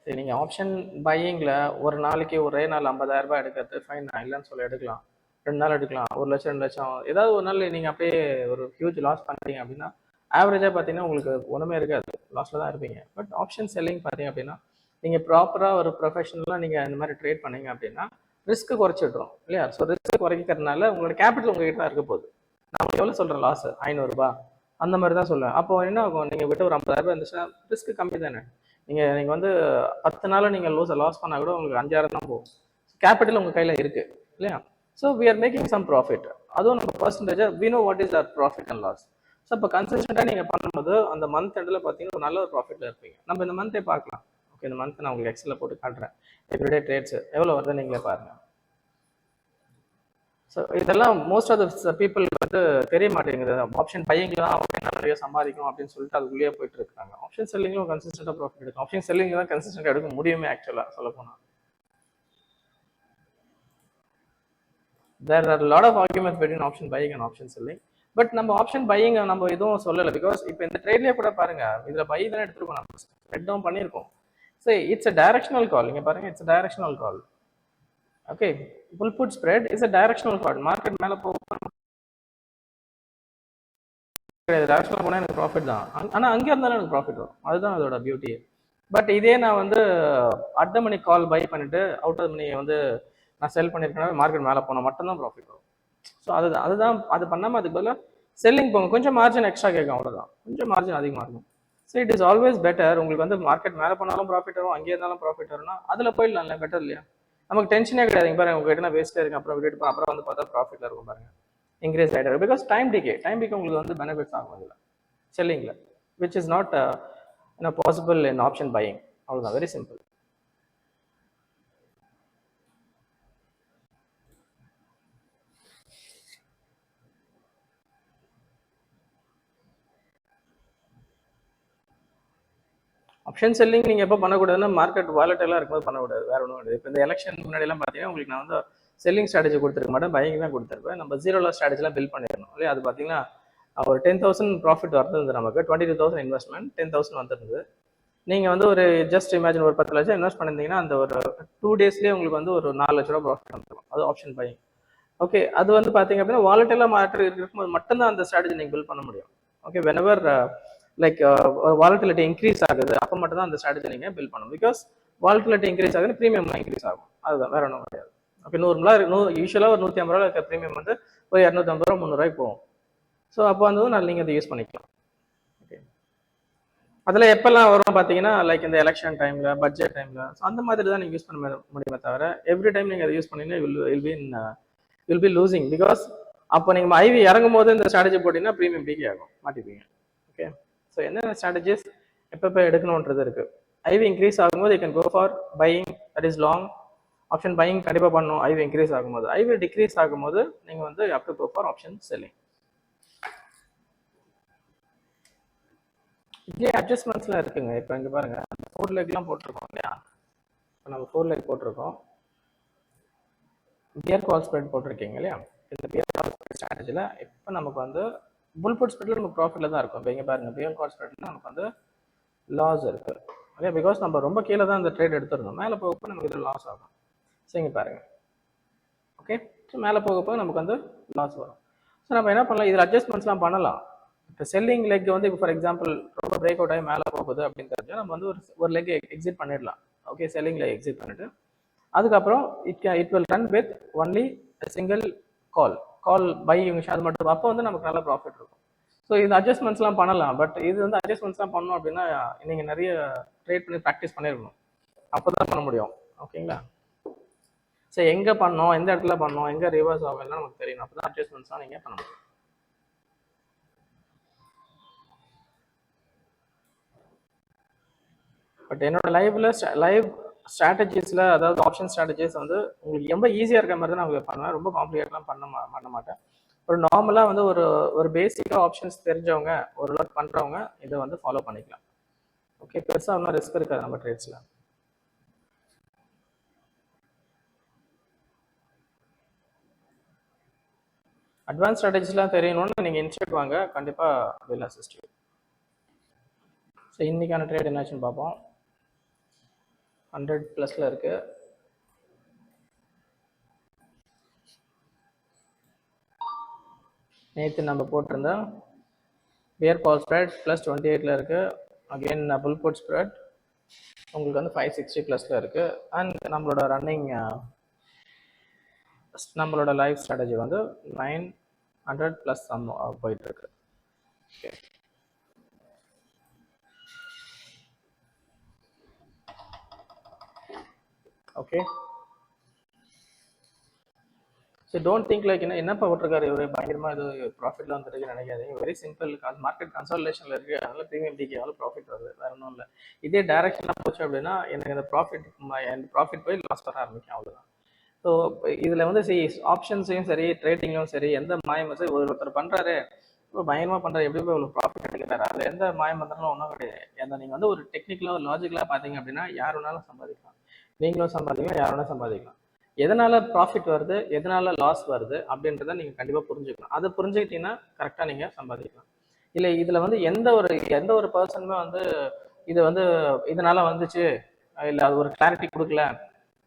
சரி, நீங்கள் ஆப்ஷன் பையிங்கில் ஒரு நாளைக்கு ஒரே நாள் 50,000 ரூபாய் எடுக்கிறது ஃபைன், நான் இல்லைன்னு சொல்ல எடுக்கலாம். 2 நாள் எடுக்கலாம், 1 லட்சம் 2 லட்சம், ஏதாவது ஒரு நாள் நீங்கள் அப்படியே ஒரு ஹியூஜ் லாஸ் பண்ணுறீங்க அப்படின்னா ஆவரேஜாக பார்த்தீங்கன்னா உங்களுக்கு ஒன்றுமே இருக்காது, லாஸில் தான் இருப்பீங்க. பட் ஆப்ஷன் செல்லிங் பார்த்தீங்க அப்படின்னா நீங்கள் ப்ராப்பராக ஒரு ப்ரொஃபஷனலாக நீங்கள் இந்த மாதிரி ட்ரேட் பண்ணீங்க அப்படின்னா ரிஸ்க்கு குறைச்சிடுறோம் இல்லையா? ஸோ ரிஸ்க் குறைக்கிறதுனால உங்களோட கேபிட்டல் உங்ககிட்ட தான் இருக்க போகுது. நான் எவ்வளோ சொல்கிறேன், லாஸ் 500 ரூபாய் அந்த மாதிரி தான் சொல்லுவேன். அப்போ என்ன ஆகும், நீங்கள் விட்டு ஒரு 50,000 ரூபாய் இருந்துச்சுன்னா ரிஸ்க் கம்மி தானே. நீங்கள் வந்து 10 நாள் நீங்கள் லாஸ் பண்ணால் கூட உங்களுக்கு 5,000 தான் போகும். கேபிட்டல் உங்கள் கையில் இருக்குது இல்லையா? So we are making some profit. அதுவும் நம்ம பர்சன்டேஜாக we know what is our profit and loss. So இப்போ கன்சிஸ்டண்டாக நீங்கள் பண்ணும்போது அந்த மந்த் எண்டில் பார்த்தீங்கன்னா ஒரு நல்ல ஒரு ப்ராஃபிட்டில் இருப்பீங்க. நம்ம இந்த மந்த்தே பார்க்கலாம். ஓகே, இந்த மந்த் நான் உங்களுக்கு எக்ஸலில் போட்டு காட்டுறேன். எவ்ரிடே ட்ரேட்ஸ் எவ்வளோ வருது நீங்களே பாருங்கள். ஸோ இதெல்லாம் மோஸ்ட் ஆஃப் த பீப்புள் வந்து தெரிய மாட்டேங்குது. ஆப்ஷன் பையிங்கில் தான் அவங்க நிறைய சம்பாதிக்கும் அப்படின்னு சொல்லிட்டு அதுக்குள்ளேயே போயிட்டு இருக்காங்க. ஆப்ஷன் செல்லிங்கும் கன்சிஸ்டண்டாக ப்ராஃபிட் எடுக்கும். ஆப்ஷன் செல்லிங் தான் கன்சிஸ்டண்டாக எடுக்க முடியுமே ஆக்சுவலாக சொல்ல போனால். There are lot of arguments between option buying and option selling. But நம்ம ஆப்ஷன் பையிங் நம்ம எதுவும் சொல்லலை. பிகாஸ் இப்போ இந்த ட்ரேட்லேயே கூட பாருங்க, இதில் பை தானே எடுத்துருக்கோம், நம்ம ஸ்ப்ரெட் டவுன் பண்ணியிருக்கோம். So it's a directional call. இங்கே பாருங்க, it's a directional call. Okay, bull put spread is a directional call. Market மேலே போகும், டைரக்ஷனல் போனால் எனக்கு ப்ராஃபிட் தான். ஆனால் அங்கே இருந்தாலும் எனக்கு ப்ராஃபிட் வரும். அதுதான் அதோட பியூட்டி. பட் இதே நான் வந்து at the money call buy பண்ணிட்டு அவுட் ஆஃப் மணி வந்து நான் செல் பண்ணியிருக்கேன், மார்க்கெட் மேலே போனால் மட்டும்தான் ப்ராஃபிட் வரும். ஸோ அதுதான் அது பண்ணாமல் அதுக்கு பதிலாக செல்லிங் போங்க, கொஞ்சம் மார்ஜின் எக்ஸ்ட்ரா கேட்கும், அவ்வளோதான். கொஞ்சம் மார்ஜின் அதிகமாக இருக்கும். So it is always better. உங்களுக்கு வந்து மார்க்கெட் மேலே போனாலும் ப்ராஃபிட் வரும், அங்கே இருந்தாலும் ப்ராஃபிட் வரும்னா அதில் போயிடலாம்ல, பெட்டர் இல்லையா? நமக்கு டென்ஷனே கிடையாது. பாருங்க, உங்ககிட்ட நான் வேஸ்ட்டாக இருக்கு, அப்புறம் விட்டுட்டு அப்புறம் வந்து பார்த்தா ப்ராஃபிட்டில் இருக்கும் பாருங்க, இன்க்ரீஸ் ஆகிட்டு இருக்கும். பிகாஸ் டைம் டிகே உங்களுக்கு வந்து பெனிஃபிட்ஸ் ஆகும் இதில் செல்லிங்கில், which is not possible in option buying. அவ்வளோதான், வெரி சிம்பிள். ஆப்ஷன் செல்லிங் நீங்கள் எப்போ பண்ணக்கூடாதுன்னா மார்க்கெட் வாலட்டைலாக இருக்கும்போது பண்ணக்கூடாது, வேறு ஒன்றும் கிடையாது. இப்போ இந்த எலெக்ஷன் முன்னாடிலாம் பார்த்தீங்கன்னா உங்களுக்கு நான் வந்து செல்லிங் ஸ்ட்ராட்டஜி கொடுத்துருக்க மாட்டேன், பையிங் தான் கொடுத்துருப்பேன். நம்ம ஜீரோல ஸ்ட்ராட்டஜிலாம் பில்ட் பண்ணிடணும் இல்லையா? அது பார்த்தீங்கன்னா ஒரு 10,000 ப்ராஃபிட் வரது நமக்கு, 22,000 இன்வெஸ்ட்மெண்ட் 10,000 வந்துருந்தது. நீங்கள் வந்து ஒரு ஜஸ்ட் இமேஜின் ஒரு 10 லட்சம் இன்வெஸ்ட் பண்ணியிருந்தீங்கன்னா அந்த ஒரு 2 டேஸ்லேயே உங்களுக்கு வந்து ஒரு 4 லட்ச ரூபா ப்ராஃபிட் வந்துடும். அது ஆப்ஷன் பையிங். ஓகே, அது வந்து பார்த்தீங்க அப்படின்னா வாலட்டைலாக மார்க்கெட் இருக்கும்போது மட்டும்தான் அந்த ஸ்ட்ராட்டஜி நீங்கள் பில்ட் பண்ண முடியும். Okay, whenever like volatility increase ஆகுது அப்போ மட்டும் தான் அந்த ஸ்ட்ராட்டஜி நீங்கள் பில்ட் பண்ணணும். பிகாஸ் வாலட்டிலிட்டி இன்க்ரீஸ் ஆகுது, ப்ரீமியம் இன்க்ரீஸ் ஆகும், அதுதான், வேற ஒன்றும் கிடையாது. ஓகே, 100 யூஸ்வலாக ஒரு 150 ரூபா இருக்க ப்ரீமியம் வந்து ஒரு 250 ரூபா 300 போகும். ஸோ அப்போ வந்து நீங்கள் அதை யூஸ் பண்ணிக்கலாம். ஓகே, அதில் எப்பெல்லாம் வரும் பார்த்தீங்கன்னா லைக் இந்த எலெக்ஷன் டைமில், பட்ஜெட் டைமில், ஸோ அந்த மாதிரி தான் நீங்கள் யூஸ் பண்ண முடியுமே தவிர எவ்ரி டைம் நீங்கள் அதை யூஸ் பண்ணீங்கன்னா வில் பி லூசிங். பிகாஸ் அப்போ நீங்கள் ஐவி இறங்கும் போது இந்த ஸ்ட்ராட்டஜி போட்டிங்கன்னா ப்ரீமியம் டிகே ஆகும், மாட்டிப்பீங்க. ஓகே, ஸோ என்னென்ன ஸ்ட்ராட்டஜிஸ் எப்போ எடுக்கணுன்றது இருக்கு. ஐவி இன்க்ரீஸ் ஆகும்போது you can go for buying, that is long. Option buying கண்டிப்பாக பண்ணணும் ஐவி இன்க்ரீஸ் ஆகும்போது. ஐவி டிக்ரீஸ் ஆகும்போது நீங்கள் வந்து up to go for option selling. இதே அட்ஜஸ்ட்மெண்ட்ஸ்லாம் இருக்குங்க. இப்போ இங்கே பாருங்க, 4 லெக்லாம் போட்டிருக்கோம் இல்லையா? இப்போ நம்ம 4 லெக் போட்டிருக்கோம், கியர் கால் ஸ்ப்ரெட் போட்டிருக்கீங்க இல்லையா? இந்த கியர் கால் ஸ்ப்ரெட் ஸ்ட்ராட்டஜியில் இப்போ நமக்கு வந்து புல் புட் ஸ்ப்ரெட்ல நமக்கு ப்ராஃபிட்டில் தான் இருக்கும். இப்போ இங்கே பாருங்க, கியர் கால் ஸ்ப்ரெட்ல நமக்கு வந்து லாஸ் இருக்கு ஓகே, பிகாஸ் நம்ம ரொம்ப கீழே தான் இந்த ட்ரேட் எடுத்துருந்தோம், மேலே போக நமக்கு இதில் லாஸ் ஆகும். ஸோ இங்கே பாருங்க, ஓகே, ஸோ மேலே போக நமக்கு வந்து லாஸ் வரும். ஸோ நம்ம என்ன பண்ணலாம், இதில் அட்ஜஸ்ட்மெண்ட்ஸ்லாம் பண்ணலாம். இப்போ செல்லிங் லெக் வந்து இப்போ ஃபார் எக்ஸாம்பிள் ரொம்ப பிரேக் அவுட் ஆகி மேலே போகுது அப்படின்னு தெரிஞ்சு நம்ம வந்து ஒரு லெக் எக்ஸிட் பண்ணிடலாம். ஓகே, செல்லிங் லெக் எக்ஸிட் பண்ணிட்டு அதுக்கப்புறம் it will run with only single call by unison, அது மட்டும். அப்போ வந்து நமக்கு நல்ல ப்ராஃபிட் இருக்கும். ஸோ இந்த அட்ஜஸ்ட்மெண்ட்ஸ்லாம் பண்ணலாம். பட் இது வந்து அட்ஜஸ்ட்மெண்ட்ஸ்லாம் பண்ணணும் அப்படின்னா நீங்கள் நிறைய ட்ரேட் பண்ணி ப்ராக்டிஸ் பண்ணிருக்கணும், அப்போ தான் பண்ண முடியும். ஓகேங்களா? ஸோ எங்கே பண்ணோம், எந்த இடத்துல பண்ணோம், எங்கே ரிவர்ஸ் ஆகும் நமக்கு தெரியணும், அப்போ தான் அட்ஜஸ்ட்மெண்ட்ஸ்லாம் நீங்கள் பண்ண முடியும். பட் என்னோட லைவ் ஸ்ட்ராட்டஜிஸில், அதாவது ஆப்ஷன் ஸ்ட்ராட்டஜிஸ் வந்து உங்களுக்கு ரொம்ப ஈஸியாக இருக்க மாதிரி தான் நான் பண்ணுவேன். ரொம்ப காம்ப்ளிகேட்லாம் பண்ண மாட்டேன். ஒரு நார்மலாக வந்து ஒரு பேசிக்காக ஆப்ஷன்ஸ் தெரிஞ்சவங்க, ஓரளவுக்கு பண்ணுறவங்க இதை வந்து ஃபாலோ பண்ணிக்கலாம். ஓகே, பெருசாக ஒன்றும் ரிஸ்க் இருக்காது நம்ம ட்ரேட்ஸில். அட்வான்ஸ் ஸ்ட்ராட்டஜிஸ்லாம் தெரியணும்னு நீங்கள் இன்ஸ்டியூட் வாங்க, கண்டிப்பாக வில் அசிஸ்ட் யூ. ஸோ இன்றைக்கான ட்ரேட் என்னாச்சுன்னு பார்ப்போம். 100+ இருக்குது. நேற்று நம்ம போட்டிருந்த பியர் கால் ஸ்ப்ரெட் +28 இருக்குது. அகெயின் புல் புட் ஸ்ப்ரெட் உங்களுக்கு வந்து 560+ இருக்குது. அண்ட் நம்மளோட ரன்னிங் நம்மளோட லைவ் ஸ்ட்ராட்டஜி வந்து 900+ போயிட்டுருக்கு. Okay, so don't think like என்னப்பா விட்டுருக்காரு இவர் பயங்கரமாக இது ப்ராஃபிட்லாம் வந்துருக்கு நினைக்காதீங்க. வெரி சிம்பிள், மார்க்கெட் கன்சாலிடேஷனில் இருக்குது, அதனால ப்ரீமியம் டிக்கு எவ்வளோ ப்ராஃபிட் வருது, வேறு ஒன்றும் இல்லை. இதே டைரக்ஷனாக போச்சு அப்படின்னா எனக்கு இந்த ப்ராஃபிட் போய் லாஸ் வர ஆரம்பிக்கும், அவ்வளோதான். ஸோ இதில் வந்து ஆப்ஷன்ஸையும் சரி ட்ரேடிங்லையும் சரி எந்த மாயம் சரி ஒருத்தர் பண்ணுறாரு இப்போ பயங்கரமாக பண்ணுறாரு, எப்படி போய் இவ்வளோ ப்ராஃபிட் எடுக்கிறாரு, அதில் எந்த மாயம் பண்ணுறதும் ஒன்றும் கிடையாது. அந்த நீங்கள் வந்து ஒரு டெக்னிக்கலாக லாஜிக்கலாக பார்த்தீங்க அப்படின்னா யார் வேணாலும் சம்பாதிக்கலாம், நீங்களும் சம்பாதிக்கலாம், யார் வேணாலும் சம்பாதிக்கலாம். எதனால ப்ராஃபிட் வருது, எதனால லாஸ் வருது அப்படின்றத நீங்கள் கண்டிப்பாக புரிஞ்சுக்கணும். அதை புரிஞ்சுக்கிட்டீங்கன்னா கரெக்டாக நீங்கள் சம்பாதிக்கலாம். இல்லை இதில் வந்து எந்த ஒரு பர்சனுமே வந்து இது வந்து இதனால வந்துச்சு இல்லை அது ஒரு கிளாரிட்டி கொடுக்கல,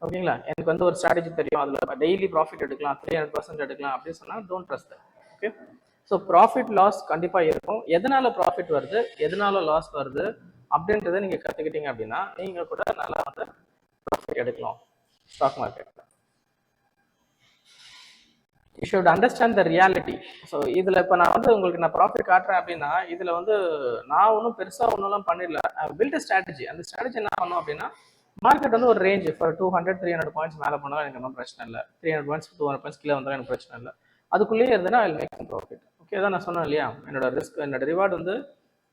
ஓகேங்களா, எனக்கு வந்து ஒரு ஸ்ட்ராட்டஜி தெரியும், அதில் டெய்லி ப்ராஃபிட் எடுக்கலாம், 300% எடுக்கலாம் அப்படின்னு சொன்னால் don't trust. Okay, so profit loss கண்டிப்பாக இருக்கும். எதனால ப்ராஃபிட் வருது, எதனால லாஸ் வருது அப்படின்றத நீங்கள் கற்றுக்கிட்டீங்க அப்படின்னா நீங்கள் கூட நல்லா வந்து ப்ராஃபிட் எடுக்கலாம் ஸ்டாக் மார்க்கெட்டில். You should understand the reality. So இதில் இப்போ நான் வந்து உங்களுக்கு நான் ப்ராஃபிட் காட்டுறேன் அப்படின்னா இதில் வந்து நான் ஒன்றும் பெருசாக ஒன்றும்லாம் பண்ணிடல, பில்ட் ஸ்ட்ராட்டஜி. அந்த ஸ்ட்ராட்டஜி என்ன பண்ணும் அப்படின்னா மார்க்கெட் வந்து ஒரு ரேஞ்ச் ஃபார் 200-300 பாயிண்ட்ஸ் மேலே போனாலும் எனக்கு ஒன்றும் பிரச்சனை இல்லை, 300 பாயிண்ட்ஸ் 200 பாயிண்ட்ஸ் கீழே வந்தாலும் எனக்கு பிரச்சனை இல்லை, அதுக்குள்ளேயே இருந்ததுன்னா I make some profit. Okay, அதான் நான் சொன்னேன் இல்லையா, என்னோட ரிவார்டு வந்து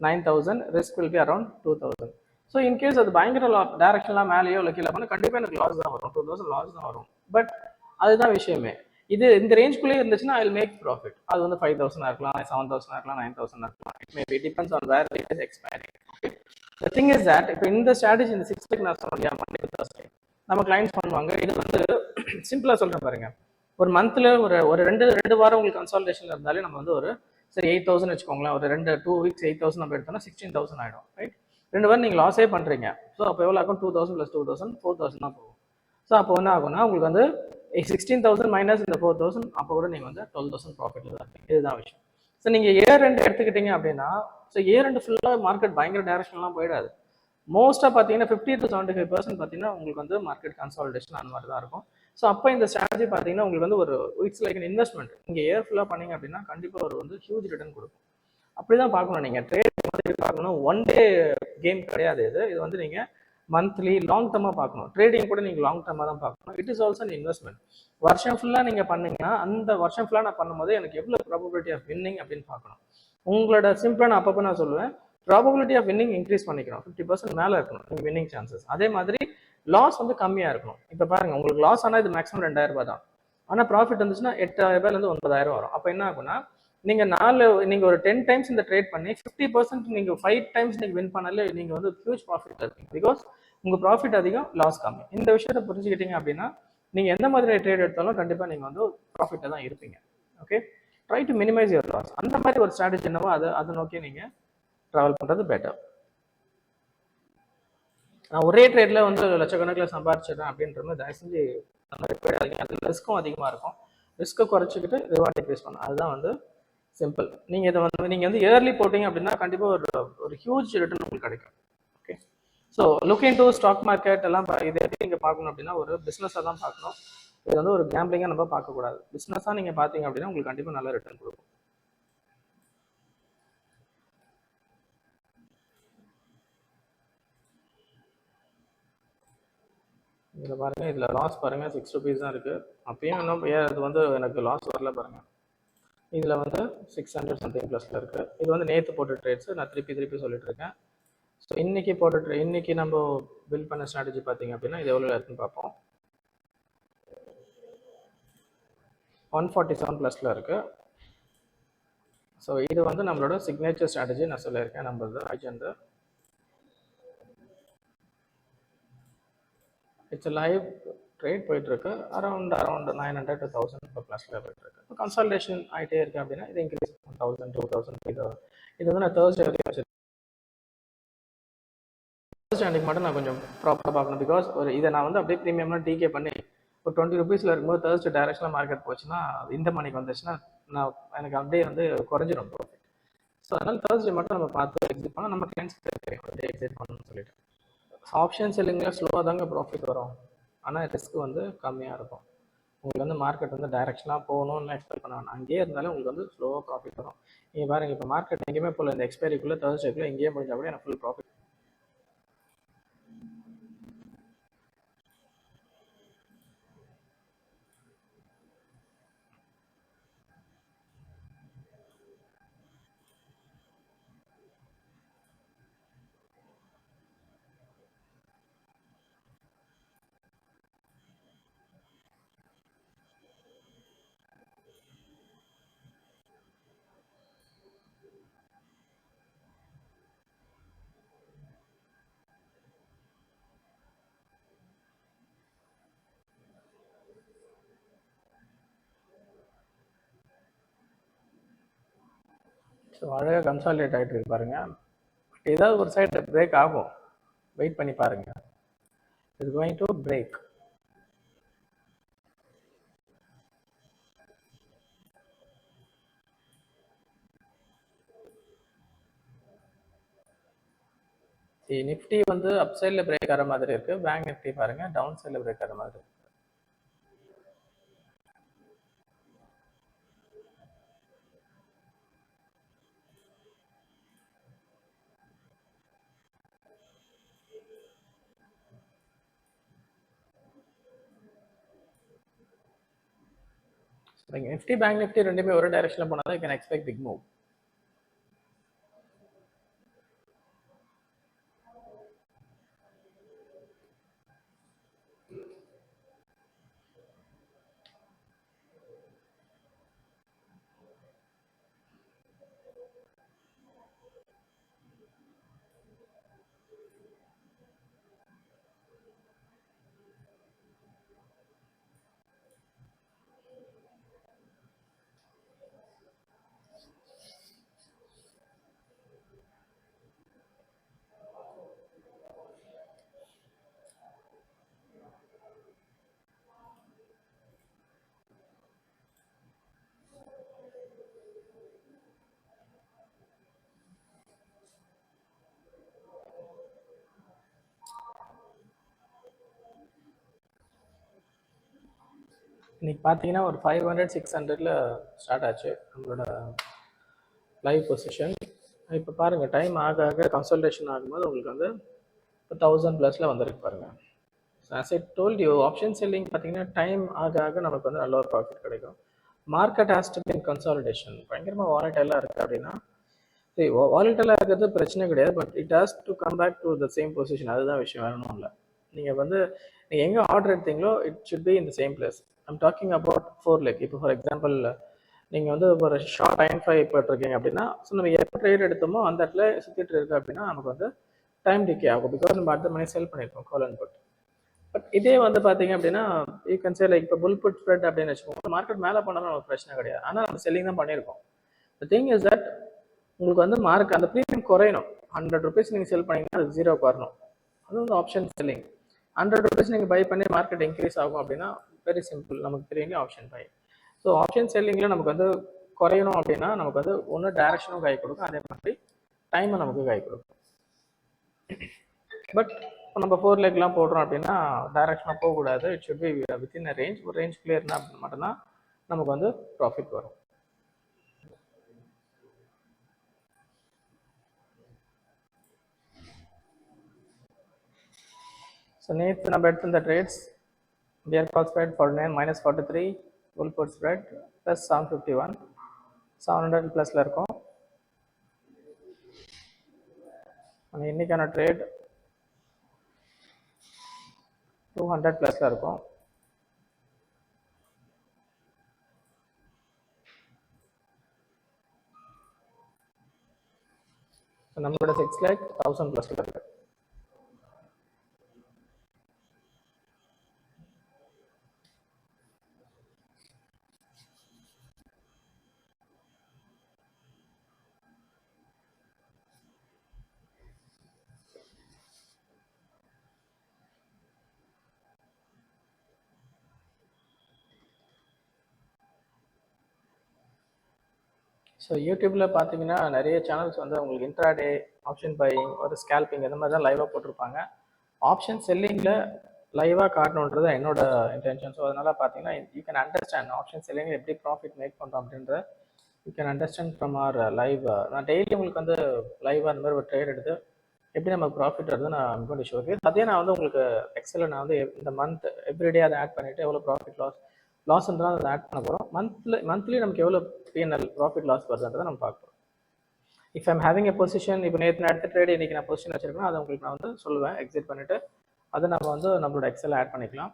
9000, risk will be around 2000. So in case அது பயங்கர டேரக்ஷன்லாம் மேலேயோ இல்லை கீழே போனால் கண்டிப்பாக எனக்கு லாஸ் தான் வரும், 2000 லாஸ் தான் வரும். பட் அதுதான் விஷயமே, இது இந்த ரேஞ்சுக்குள்ளே இருந்துச்சுன்னா ஐ வில் மேக் ப்ராஃபிட். அது வந்து 5000 இருக்கலாம், 7000 இருக்கலாம், 9000 இருக்கலாம், it maybe depends on where it is expiring. Okay, the thing is that இப்போ இந்த ஸ்ட்ராட்டஜி இந்த 6 வீக் நான் சொன்னேன் மண்டே டு தர்ஸ்டே நம்ம கிளைண்ட்ஸ் பண்ணுவாங்க. இது வந்து சிம்பிளாக சொல்கிறேன் பாருங்க, ஒரு மந்த்தில் ஒரு ரெண்டு வாரம் உங்களுக்கு கன்சால்டேஷன் இருந்தாலே நம்ம வந்து ஒரு சரி 8000 வச்சுக்கோங்களேன், ஒரு 2 வீக்ஸ் 8000 நம்ம எடுத்தோம்னா 16000 ஆகிடும், ரைட். 2 வாரம் நீங்கள் லாஸே பண்ணுறீங்க. ஸோ அப்போ எவ்வளோ ஆகும், 2000 + 2000 4000 தான் போகும். ஸோ அப்போ என்ன ஆகும்னா உங்களுக்கு வந்து 16,000 மைனஸ் இந்த 4000, அப்போ கூட நீங்கள் வந்து 12,000 ப்ராஃபிட்டில் தான் இருப்பீங்க. இதுதான் விஷயம். ஸோ நீங்கள் இயர் ரெண்டு எடுத்துக்கிட்டீங்க அப்படின்னா ஸோ இயர் ரெண்டு ஃபுல்லாக மார்க்கெட் பயங்கர டைரக்ஷன்லாம் போயிடாது. மோஸ்ட்டாக பார்த்தீங்கன்னா 50 to 75% பார்த்தீங்கன்னா உங்களுக்கு வந்து மார்க்கெட் கன்சாலிடேஷன் அந்த மாதிரி தான் இருக்கும். ஸோ அப்போ இந்த ஸ்ட்ராட்டஜி பார்த்தீங்கன்னா உங்களுக்கு வந்து ஒரு இட்ஸ் லைக் இன்வெஸ்ட்மெண்ட். நீங்கள் இயர் ஃபுல்லாக பண்ணீங்க அப்படின்னா கண்டிப்பாக ஒரு வந்து ஹியூஜ் ரிட்டர்ன் கொடுக்கும். அப்படி தான் பார்க்கணும் நீங்கள் ட்ரேட் மாதிரி பார்க்கணும். ஒன் டே கேம் கிடையாது இது வந்து நீங்கள் மந்த்லி லாங் டர்மாக பார்க்கணும். ட்ரேடிங் கூட நீங்கள் லாங் டர்மாக தான் பார்க்கணும். It is also an investment. வருஷம் ஃபுல்லாக நீங்கள் பண்ணீங்கன்னா அந்த வருஷம் ஃபுல்லாக நான் பண்ணும்போது எனக்கு எவ்வளோ ப்ராபபிலிட்டி ஆஃப் வின்னிங் அப்படின்னு பார்க்கணும். உங்களோட சிம்பிளாக நான் அப்பப்போ நான் சொல்லுவேன், ப்ராபபிலிட்டி ஆஃப் வின்னிங் இன்க்ரீஸ் பண்ணிக்கணும். 50% மேலே இருக்கணும் நீங்கள் வின்னிங் சான்சஸ். அதே மாதிரி லாஸ் வந்து கம்மியாக இருக்கணும். இப்போ பாருங்கள், உங்களுக்கு லாஸ் ஆனால் இது மேக்ஸிமம் 2000 ரூபாய் தான். ஆனால் ப்ராஃபிட் வந்துச்சுன்னா 8000 ரூபாயிலேருந்து 9000 வரும். அப்போ என்ன ஆகுனா நீங்கள் ஒரு 10 டைம்ஸ் இந்த ட்ரேட் பண்ணி 50% நீங்கள் 5 டைம்ஸ் நீங்கள் வின் பண்ணாலே நீங்கள் வந்து ஹியூஜ் ப்ராஃபிட் இருப்பீங்க. பிகாஸ் உங்கள் ப்ராஃபிட் அதிகம், லாஸ் கம்மி. இந்த விஷயத்தை புரிஞ்சுக்கிட்டீங்க அப்படின்னா நீங்கள் எந்த மாதிரி ட்ரேட் எடுத்தாலும் கண்டிப்பாக நீங்கள் வந்து ப்ராஃபிட்டாக தான் இருப்பீங்க. Okay, try to minimise your loss. அந்த மாதிரி ஒரு ஸ்ட்ராட்டஜி என்னவோ அதை நோக்கி நீங்கள் ட்ராவல் பண்ணுறது பெட்டர். நான் ஒரே ட்ரேட்ல வந்து லட்சக்கணக்கில் சம்பாதிச்சிடுறேன் அப்படின்ற மாதிரி தயவு செஞ்சு அந்த மாதிரி போயிடாதீங்க. அது ரிஸ்க்கும் அதிகமாக இருக்கும். ரிஸ்க்கை குறைச்சிக்கிட்டு ரிவார்ட் இன்க்ரீஸ் பண்ணணும், அதுதான் வந்து சிம்பிள். நீங்கள் இதை வந்து இயர்லி போட்டிங்க அப்படின்னா கண்டிப்பாக ஒரு ஹியூஜ் ரிட்டர்ன் உங்களுக்கு கிடைக்கும். Okay, so look into stock market எல்லாம் இதை எப்படி நீங்கள் பார்க்கணும் அப்படின்னா ஒரு பிஸ்னஸாக தான் பார்க்கணும். இது வந்து ஒரு கேம்பிளிங்காக நம்ம பார்க்கக்கூடாது. பிஸ்னஸாக நீங்கள் பார்த்தீங்க அப்படின்னா உங்களுக்கு கண்டிப்பாக நல்ல ரிட்டர்ன் கொடுக்கும். இதில் பாருங்கள், இதில் லாஸ் பாருங்கள் 6 rupees தான் இருக்குது. அப்பயும் இன்னும் அது வந்து எனக்கு லாஸ் வரல பாருங்கள். இதில் வந்து 600 சம்திங் ப்ளஸில் இருக்குது. இது வந்து நேற்று போட்ட ட்ரேட்ஸு, நான் திருப்பி சொல்லிட்டு இருக்கேன். ஸோ இன்றைக்கி போட்ட இன்றைக்கி நம்ம பில்ட் பண்ண ஸ்ட்ராட்டஜி பார்த்தீங்க அப்படின்னா இது எவ்வளோ இருக்குன்னு பார்ப்போம். 147 ப்ளஸில் இருக்குது. ஸோ இது வந்து நம்மளோட சிக்னேச்சர் ஸ்ட்ராட்டஜி நான் சொல்லியிருக்கேன். நம்மளது அஜெண்டா இட்ஸ் லைவ் ட்ரேட் போயிட்டுருக்கு அரௌண்ட் 900 to 1000 இப்போ ப்ளஸில் போயிட்டுருக்கு. இப்போ கன்சல்டேஷன் ஆகிட்டே இருக்குது அப்படின்னா இது இன்க்ரீஸ் 1000 2000 இது வந்து நான் தேர்ஸ்டே வரைக்கும் வச்சுருக்கேன். தேர்ஸ்டே அன்றைக்கி மட்டும் நான் கொஞ்சம் ப்ராப்பராக பார்க்கணும். பிகாஸ் ஒரு இதை நான் வந்து அப்படியே ப்ரீமியம்னா டிகே பண்ணி ஒரு 20 rupeesல இருக்கும்போது தேர்ஸ்டே டைரக்ஷனாக மார்க்கெட் போச்சுன்னா இந்த மணிக்கு வந்துச்சுன்னா நான் எனக்கு அப்படியே வந்து குறைஞ்சிடும் ப்ராஃபிட். ஸோ அதனால் தேர்ஸ்டே மட்டும் நம்ம பார்த்து எக்ஸிட் பண்ணால் நம்ம கிளைண்ட்ஸ் எக்ஸிட் பண்ணணும்னு சொல்லிட்டு. ஆப்ஷன் செல்லிங்கில் ஸ்லோவாக தாங்க ப்ராஃபிட் வரும், ஆனால் ரிஸ்க் வந்து கம்மியாக இருக்கும். உங்களுக்கு வந்து மார்க்கெட் வந்து டைரெக்ஷனாக போகணும்னு எக்ஸ்பெக்ட் பண்ண வேணாம். அங்கேயே இருந்தாலும் உங்களுக்கு வந்து ஸ்லோவாக ப்ராஃபிட் வரும். நீங்கள் பாருங்கள், இப்போ மார்க்கெட் எங்கேயுமே போகல, இந்த எக்ஸ்பைரிக்குள்ளே தேர்ஸ்டேக்குள்ளே எங்கேயே முடிஞ்சால் கூட எனக்கு ஃபுல் ப்ராஃபிட். ஸோ அழகாக கன்சாலிடேட் ஆகிட்டு இருக்கு பாருங்கள். பட் ஏதாவது ஒரு சைடு பிரேக் ஆகும், வெயிட் பண்ணி பாருங்கள். It's going to break. Nifty வந்து அப் சைடில் பிரேக் ஆகிற மாதிரி இருக்குது. பேங்க் நிஃப்டி பாருங்கள் டவுன் சைடில் பிரேக் ஆகிற மாதிரி இருக்குது. நிஃப்டி பேங்க் நிஃப்டி ரெண்டுமே ஒரு டைரக்ஷனில் போனால் தான் you can expect big move. இன்னைக்கு பார்த்தீங்கன்னா ஒரு 500 600ல் ஸ்டார்ட் ஆச்சு நம்மளோட லைவ் பொசிஷன். இப்போ பாருங்கள், டைம் ஆக ஆக கன்சல்டேஷன் ஆகும்போது உங்களுக்கு வந்து இப்போ 1000+ வந்திருக்கு பாருங்கள். As I told you, option selling பார்த்தீங்கன்னா டைம் ஆக ஆக நமக்கு வந்து நல்ல ஒரு ப்ராஃபிட் கிடைக்கும். Market has to be in consolidation. பயங்கரமாக வாலட்டைலாக இருக்குது அப்படின்னா வாலட்டைலாக இருக்கிறது பிரச்சனை கிடையாது, but it has to come back to the same position. அதுதான் விஷயம், வேணும் இல்லை. நீங்கள் வந்து நீங்கள் எங்கே ஆர்டர் எடுத்தீங்களோ it should be in the same place. I'm talking about 4 leg. இப்போ ஃபார் எக்ஸாம்பிள் நீங்கள் வந்து ஒரு ஷார்ட் டைம் ஃபை போட்டிருக்கீங்க அப்படின்னா, ஸோ நம்ம எப்போ ட்ரேட் எடுத்தோமோ அந்த இடத்துல சுற்றிட்டு இருக்கு அப்படின்னா நமக்கு வந்து டைம் டிக்கே ஆகும். பிகாஸ் நம்ம அடுத்த மணி செல் பண்ணியிருக்கோம் கால் அண்ட் புட். பட் இதே வந்து பார்த்தீங்க அப்படின்னா யூ கேன் சே லைக் இப்போ புல் புட் ஸ்ப்ரெட் அப்படின்னு வச்சுக்கோங்க, மார்க்கெட் மேலே போனாலும் நமக்கு பிரச்சனை கிடையாது, ஆனால் நம்ம செல்லிங் தான் பண்ணியிருக்கோம். த திங் இஸ் தட் உங்களுக்கு வந்து மார்க் அந்த ப்ரீமியம் குறையணும். 100 rupees நீங்கள் செல் பண்ணிங்கன்னா அது 0 வரணும். அது வந்து ஆப்ஷன் செல்லிங். 100 rupees நீங்கள் பை பண்ணி மார்க்கெட் இன்க்ரீஸ் ஆகும் அப்படின்னா வெரி சிம்பிள், நமக்கு தெரியுங்க ஆப்ஷன் பை. ஸோ ஆப்ஷன் செல்லிங்கில் நமக்கு வந்து குறையணும் அப்படின்னா நமக்கு வந்து ஒன்று டைரக்ஷனும் கை கொடுக்கும், அதே மாதிரி டைமும் நமக்கு கை கொடுக்கும். பட் இப்போ நம்ம 4 legலாம் போடுறோம் அப்படின்னா டைரக்ஷனாக போகக்கூடாது. It should B within a range. ஒரு ரேஞ்ச் கிளியர்னா அப்படின்னு மட்டும்தான் நமக்கு வந்து ப்ராஃபிட் வரும். ஸோ நேற்று நம்ம எடுத்த இந்த ட்ரேட்ஸ் பியர் கால் ஸ்ப்ரெட் -43, புல் புட் ஸ்ப்ரெட் +751, 700+ இருக்கும். இன்னைக்கான ட்ரேட் 200+ இருக்கும். நம்மளோட 6 leg 1000+ இருக்கு. ஸோ யூடியூப்பில் பார்த்தீங்கன்னா நிறைய சேனல்ஸ் வந்து உங்களுக்கு இன்ட்ராடே ஆப்ஷன் பையிங் ஒரு ஸ்கேல்பிங் இந்த மாதிரி தான் லைவாக போட்டிருப்பாங்க. ஆப்ஷன் செல்லிங்கில் லைவாக காட்டணுன்றது என்னோட இன்டென்ஷன். ஸோ அதனால் பார்த்தீங்கன்னா யூ கேன் அண்டர்ஸ்டாண்ட் ஆப்ஷன் செல்லிங்கில் எப்படி ப்ராஃபிட் மேக் பண்ணுறோம் அப்படின்ற you can understand from our live. நான் டெய்லி உங்களுக்கு வந்து லைவாக அந்த மாதிரி ஒரு ட்ரேட் எடுத்து எப்படி நம்ம ப்ராஃபிட் வருது நான் கோயிங் டு ஷோ யூ. அதே நான் வந்து உங்களுக்கு எக்ஸலில் நான் வந்து இந்த மந்த் எவ்ரிடே அதை ஆட் பண்ணிவிட்டு எவ்வளோ ப்ராஃபிட் லாஸ் இருந்தாலும் அதை ஆட் பண்ண போகிறோம். மந்த்லி நமக்கு எவ்வளோ பிஎன்எல் ப்ராஃபிட் லாஸ் வருதுன்றதை நம்ம பார்க்குறோம். If I'm having a position, இப்போ நேற்று நான் எடுத்த ட்ரேட் இன்றைக்கி நான் பொசிஷன் வச்சிருக்கேன், அதை உங்களுக்கு நான் வந்து சொல்லுவேன் எக்ஸிட் பண்ணிவிட்டு அதை நம்ம வந்து நம்மளோட எக்ஸலில் ஆட் பண்ணிக்கலாம்.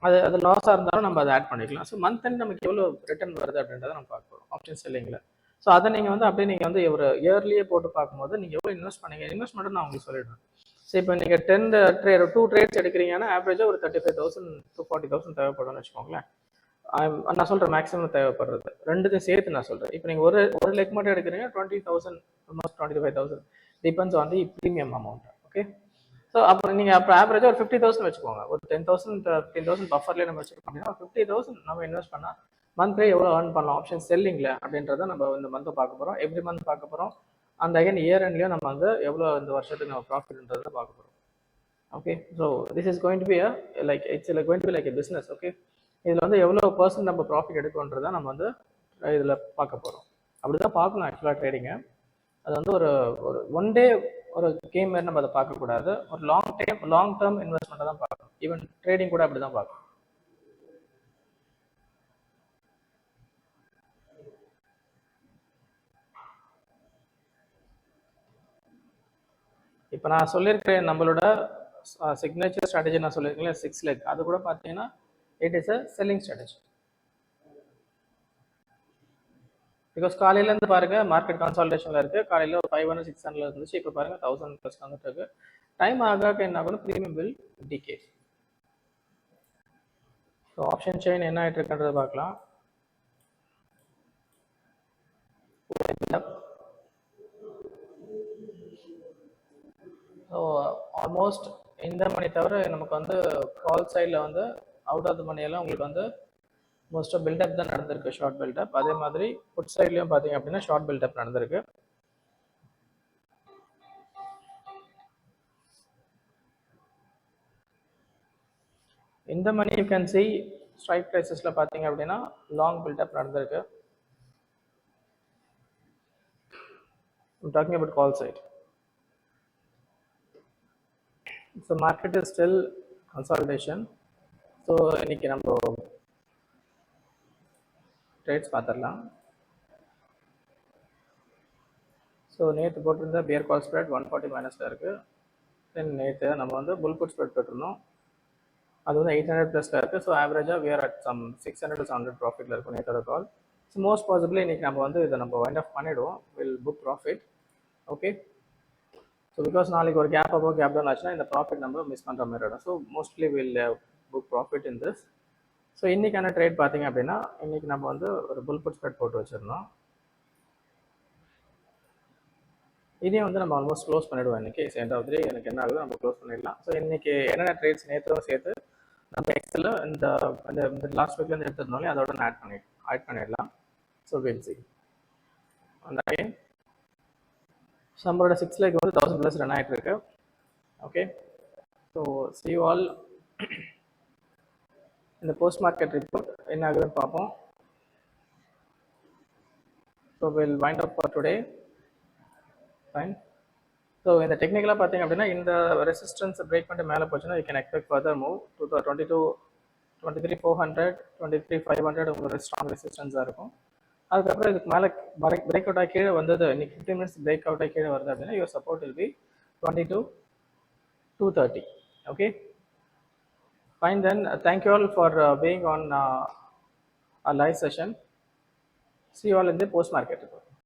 அது லாஸாக இருந்தாலும் நம்ம அதை ஆட் பண்ணிக்கலாம். ஸோ மந்த் அண்ட் நமக்கு எவ்வளோ ரிட்டர்ன் வருது அப்படின்றத நம்ம பார்க்குறோம் ஆப்ஷன் செல்லிங்கில். ஸோ அதை நீங்கள் வந்து அப்படியே நீங்கள் வந்து ஒரு இயர்லியே போட்டு பார்க்கும்போது நீங்கள் எவ்வளோ இன்வெஸ்ட் பண்ணீங்க, இன்வெஸ்ட்மெண்ட் நான் உங்களுக்கு சொல்லிடுறேன். ஸோ இப்போ நீங்கள் 2 ட்ரேட்ஸ் எடுக்கிறீங்கன்னா ஆவரேஜாக ஒரு 35,000 to 40,000 தேவைப்படும்னு வச்சுக்கோங்களேன். நான் சொல்கிறேன் மேக்ஸிமம் தேவைப்படுறது ரெண்டுத்தையும் சேர்த்து நான் சொல்கிறேன். இப்போ நீங்கள் ஒரு லெக் மட்டும் எடுக்கிறீங்க 20,000 almost 25,000 depends on the premium amount. Okay, so அப்புறம் நீங்கள் அப்போ ஆவரேஜாக ஒரு 50,000 வச்சுக்கோங்க. ஒரு 10,000 15,000 பஃபர்லேயே நம்ம வச்சுருக்கோம் அப்படின்னா 50,000 நம்ம இன்வெஸ்ட் பண்ணால் மந்த்லி எவ்வளோ ஏர்ன் பண்ணலாம் ஆப்ஷன் செல்லிங்கில் அப்படின்றத நம்ம இந்த மந்த்தை பார்க்க போகிறோம். எவ்ரி மந்த் பார்க்க போகிறோம். அந்த அகைன் இயர் எண்ட்லேயும் நம்ம வந்து எவ்வளோ இந்த வருஷத்துக்கு நம்ம ப்ராஃபிட்ன்றதை பார்க்க போகிறோம். Okay, so this is going to be it's going to be like a business. Okay, இதில் வந்து எவ்வளோ பர்சன்ட் நம்ம ப்ராஃபிட் எடுக்கணுன்றதை நம்ம வந்து இதில் பார்க்க போகிறோம். அப்படி தான் பார்க்கணும் ஆக்சுவலாக ட்ரேடிங்கை. அது வந்து ஒரு ஒன் டே ஒரு கேம் மாதிரி நம்ம அதை பார்க்கக்கூடாது. ஒரு லாங் டேர்ம் இன்வெஸ்ட்மெண்ட்டை தான் பார்க்கணும். ஈவன் ட்ரேடிங் கூட அப்படி தான் பார்க்கணும். இப்போ நான் சொல்லியிருக்கேன் நம்மளோட சிக்னேச்சர் ஸ்ட்ராட்டஜி நான் சொல்லியிருக்கேன் 6 leg, அது கூட பார்த்தீங்கன்னா it is a selling strategy. Because காலையிலேருந்து பாருங்கள் மார்க்கெட் கன்சால்டேஷனில் இருக்குது. காலையில் ஒரு 500 600 இருந்துச்சு, இப்போ பாருங்கள் 1000+ வந்துட்டு இருக்கு. டைம் ஆக என்ன ஆகணும், premium will decay. So option chain என்ன ஆகிட்டு இருக்குன்றதை பார்க்கலாம். ஸோ ஆல்மோஸ்ட் இந்த மணி தவிர நமக்கு வந்து கால் சைடில் வந்து அவுட் ஆஃப் த மணியெல்லாம் உங்களுக்கு வந்து மோஸ்ட்டாக பில்டப் தான் நடந்திருக்கு, ஷார்ட் பில்டப். அதே மாதிரி புட் சைட்லேயும் பார்த்தீங்க அப்படின்னா ஷார்ட் பில்டப் நடந்திருக்கு. இந்த மணி யூ கேன் சி ஸ்ட்ரைக் ப்ரைஸஸில் பார்த்தீங்க அப்படின்னா லாங் பில்டப் நடந்திருக்கு. I'm talking about call side. So market is still consolidation. So இன்னைக்கு நம்ம ட்ரேட்ஸ் பார்த்துடலாம். ஸோ நேற்று போட்டிருந்த பியர் கால் ஸ்ப்ரெட் 140 மைனஸில் இருக்குது. தென் நேற்று நம்ம வந்து புல் புட் ஸ்ப்ரெட் போட்டிருந்தோம், அது வந்து 800+ இருக்குது. ஸோ ஆவரேஜாக வியர் அட் சம் 600 to 700 ப்ராஃபிட்டில் இருக்கும் நேற்றோட கால். ஸோ மோஸ்ட் பாசிபிளி இன்றைக்கி நம்ம வந்து இதை நம்ம வைண்ட் ஆஃப் பண்ணிவிடுவோம், will book profit. Okay, so because நாளைக்கு ஒரு கேப் அப்போ கேப் டவுன் ஆச்சுன்னா இந்த ப்ராஃபிட் நம்ம மிஸ் பண்ணுற மாதிரி இருக்கும். So mostly will book profit in this. So இன்றைக்கான ட்ரேட் பார்த்தீங்க அப்படின்னா இன்றைக்கி நம்ம வந்து ஒரு புல் புட் ஸ்ப்ரெட் போட்டு வச்சுருந்தோம். இதையும் வந்து நம்ம ஆல்மோஸ்ட் க்ளோஸ் பண்ணிவிடுவோம். இன்றைக்கி எண்ட் ஆஃப் தி டே எனக்கு என்ன ஆகுது நம்ம க்ளோஸ் பண்ணிடலாம். ஸோ இன்றைக்கி என்னென்ன ட்ரேட்ஸ் நேற்றும் சேர்த்து நம்ம எக்ஸில் இந்த லாஸ்ட் வீக்லேருந்து எடுத்துருந்தோம் அதோட நான் ஆட் பண்ணிடலாம். So will see. And again நம்மளோட 6 leg வந்து 1000+ ரன் ஆகிட்டு இருக்கு. Okay, so see you all இந்த போஸ்ட் மார்க்கெட் ரிப்போர்ட் என்ன ஆகுதுன்னு பார்ப்போம். So will wind up for today. Fine. So இந்த டெக்னிக்கலாக பார்த்தீங்க அப்படின்னா இந்த ரெசிஸ்டன்ஸ் பிரேக் பண்ணிட்டு மேலே போச்சுன்னா you can expect further move. 23,400 23,500 உங்களோட ஸ்ட்ராங் ரெசிஸ்டன்ஸாக இருக்கும். அதுக்கப்புறம் இதுக்கு மேலே பிரேக் அவுட் ஆகி கீழே வந்தது, இன்னைக்கு 15 minutes பிரேக் அவுட் ஆகி கீழே வருது அப்படின்னா your support will be 22,230. Okay, fine. Then thank you all for being on a live session. See you all in the post market report.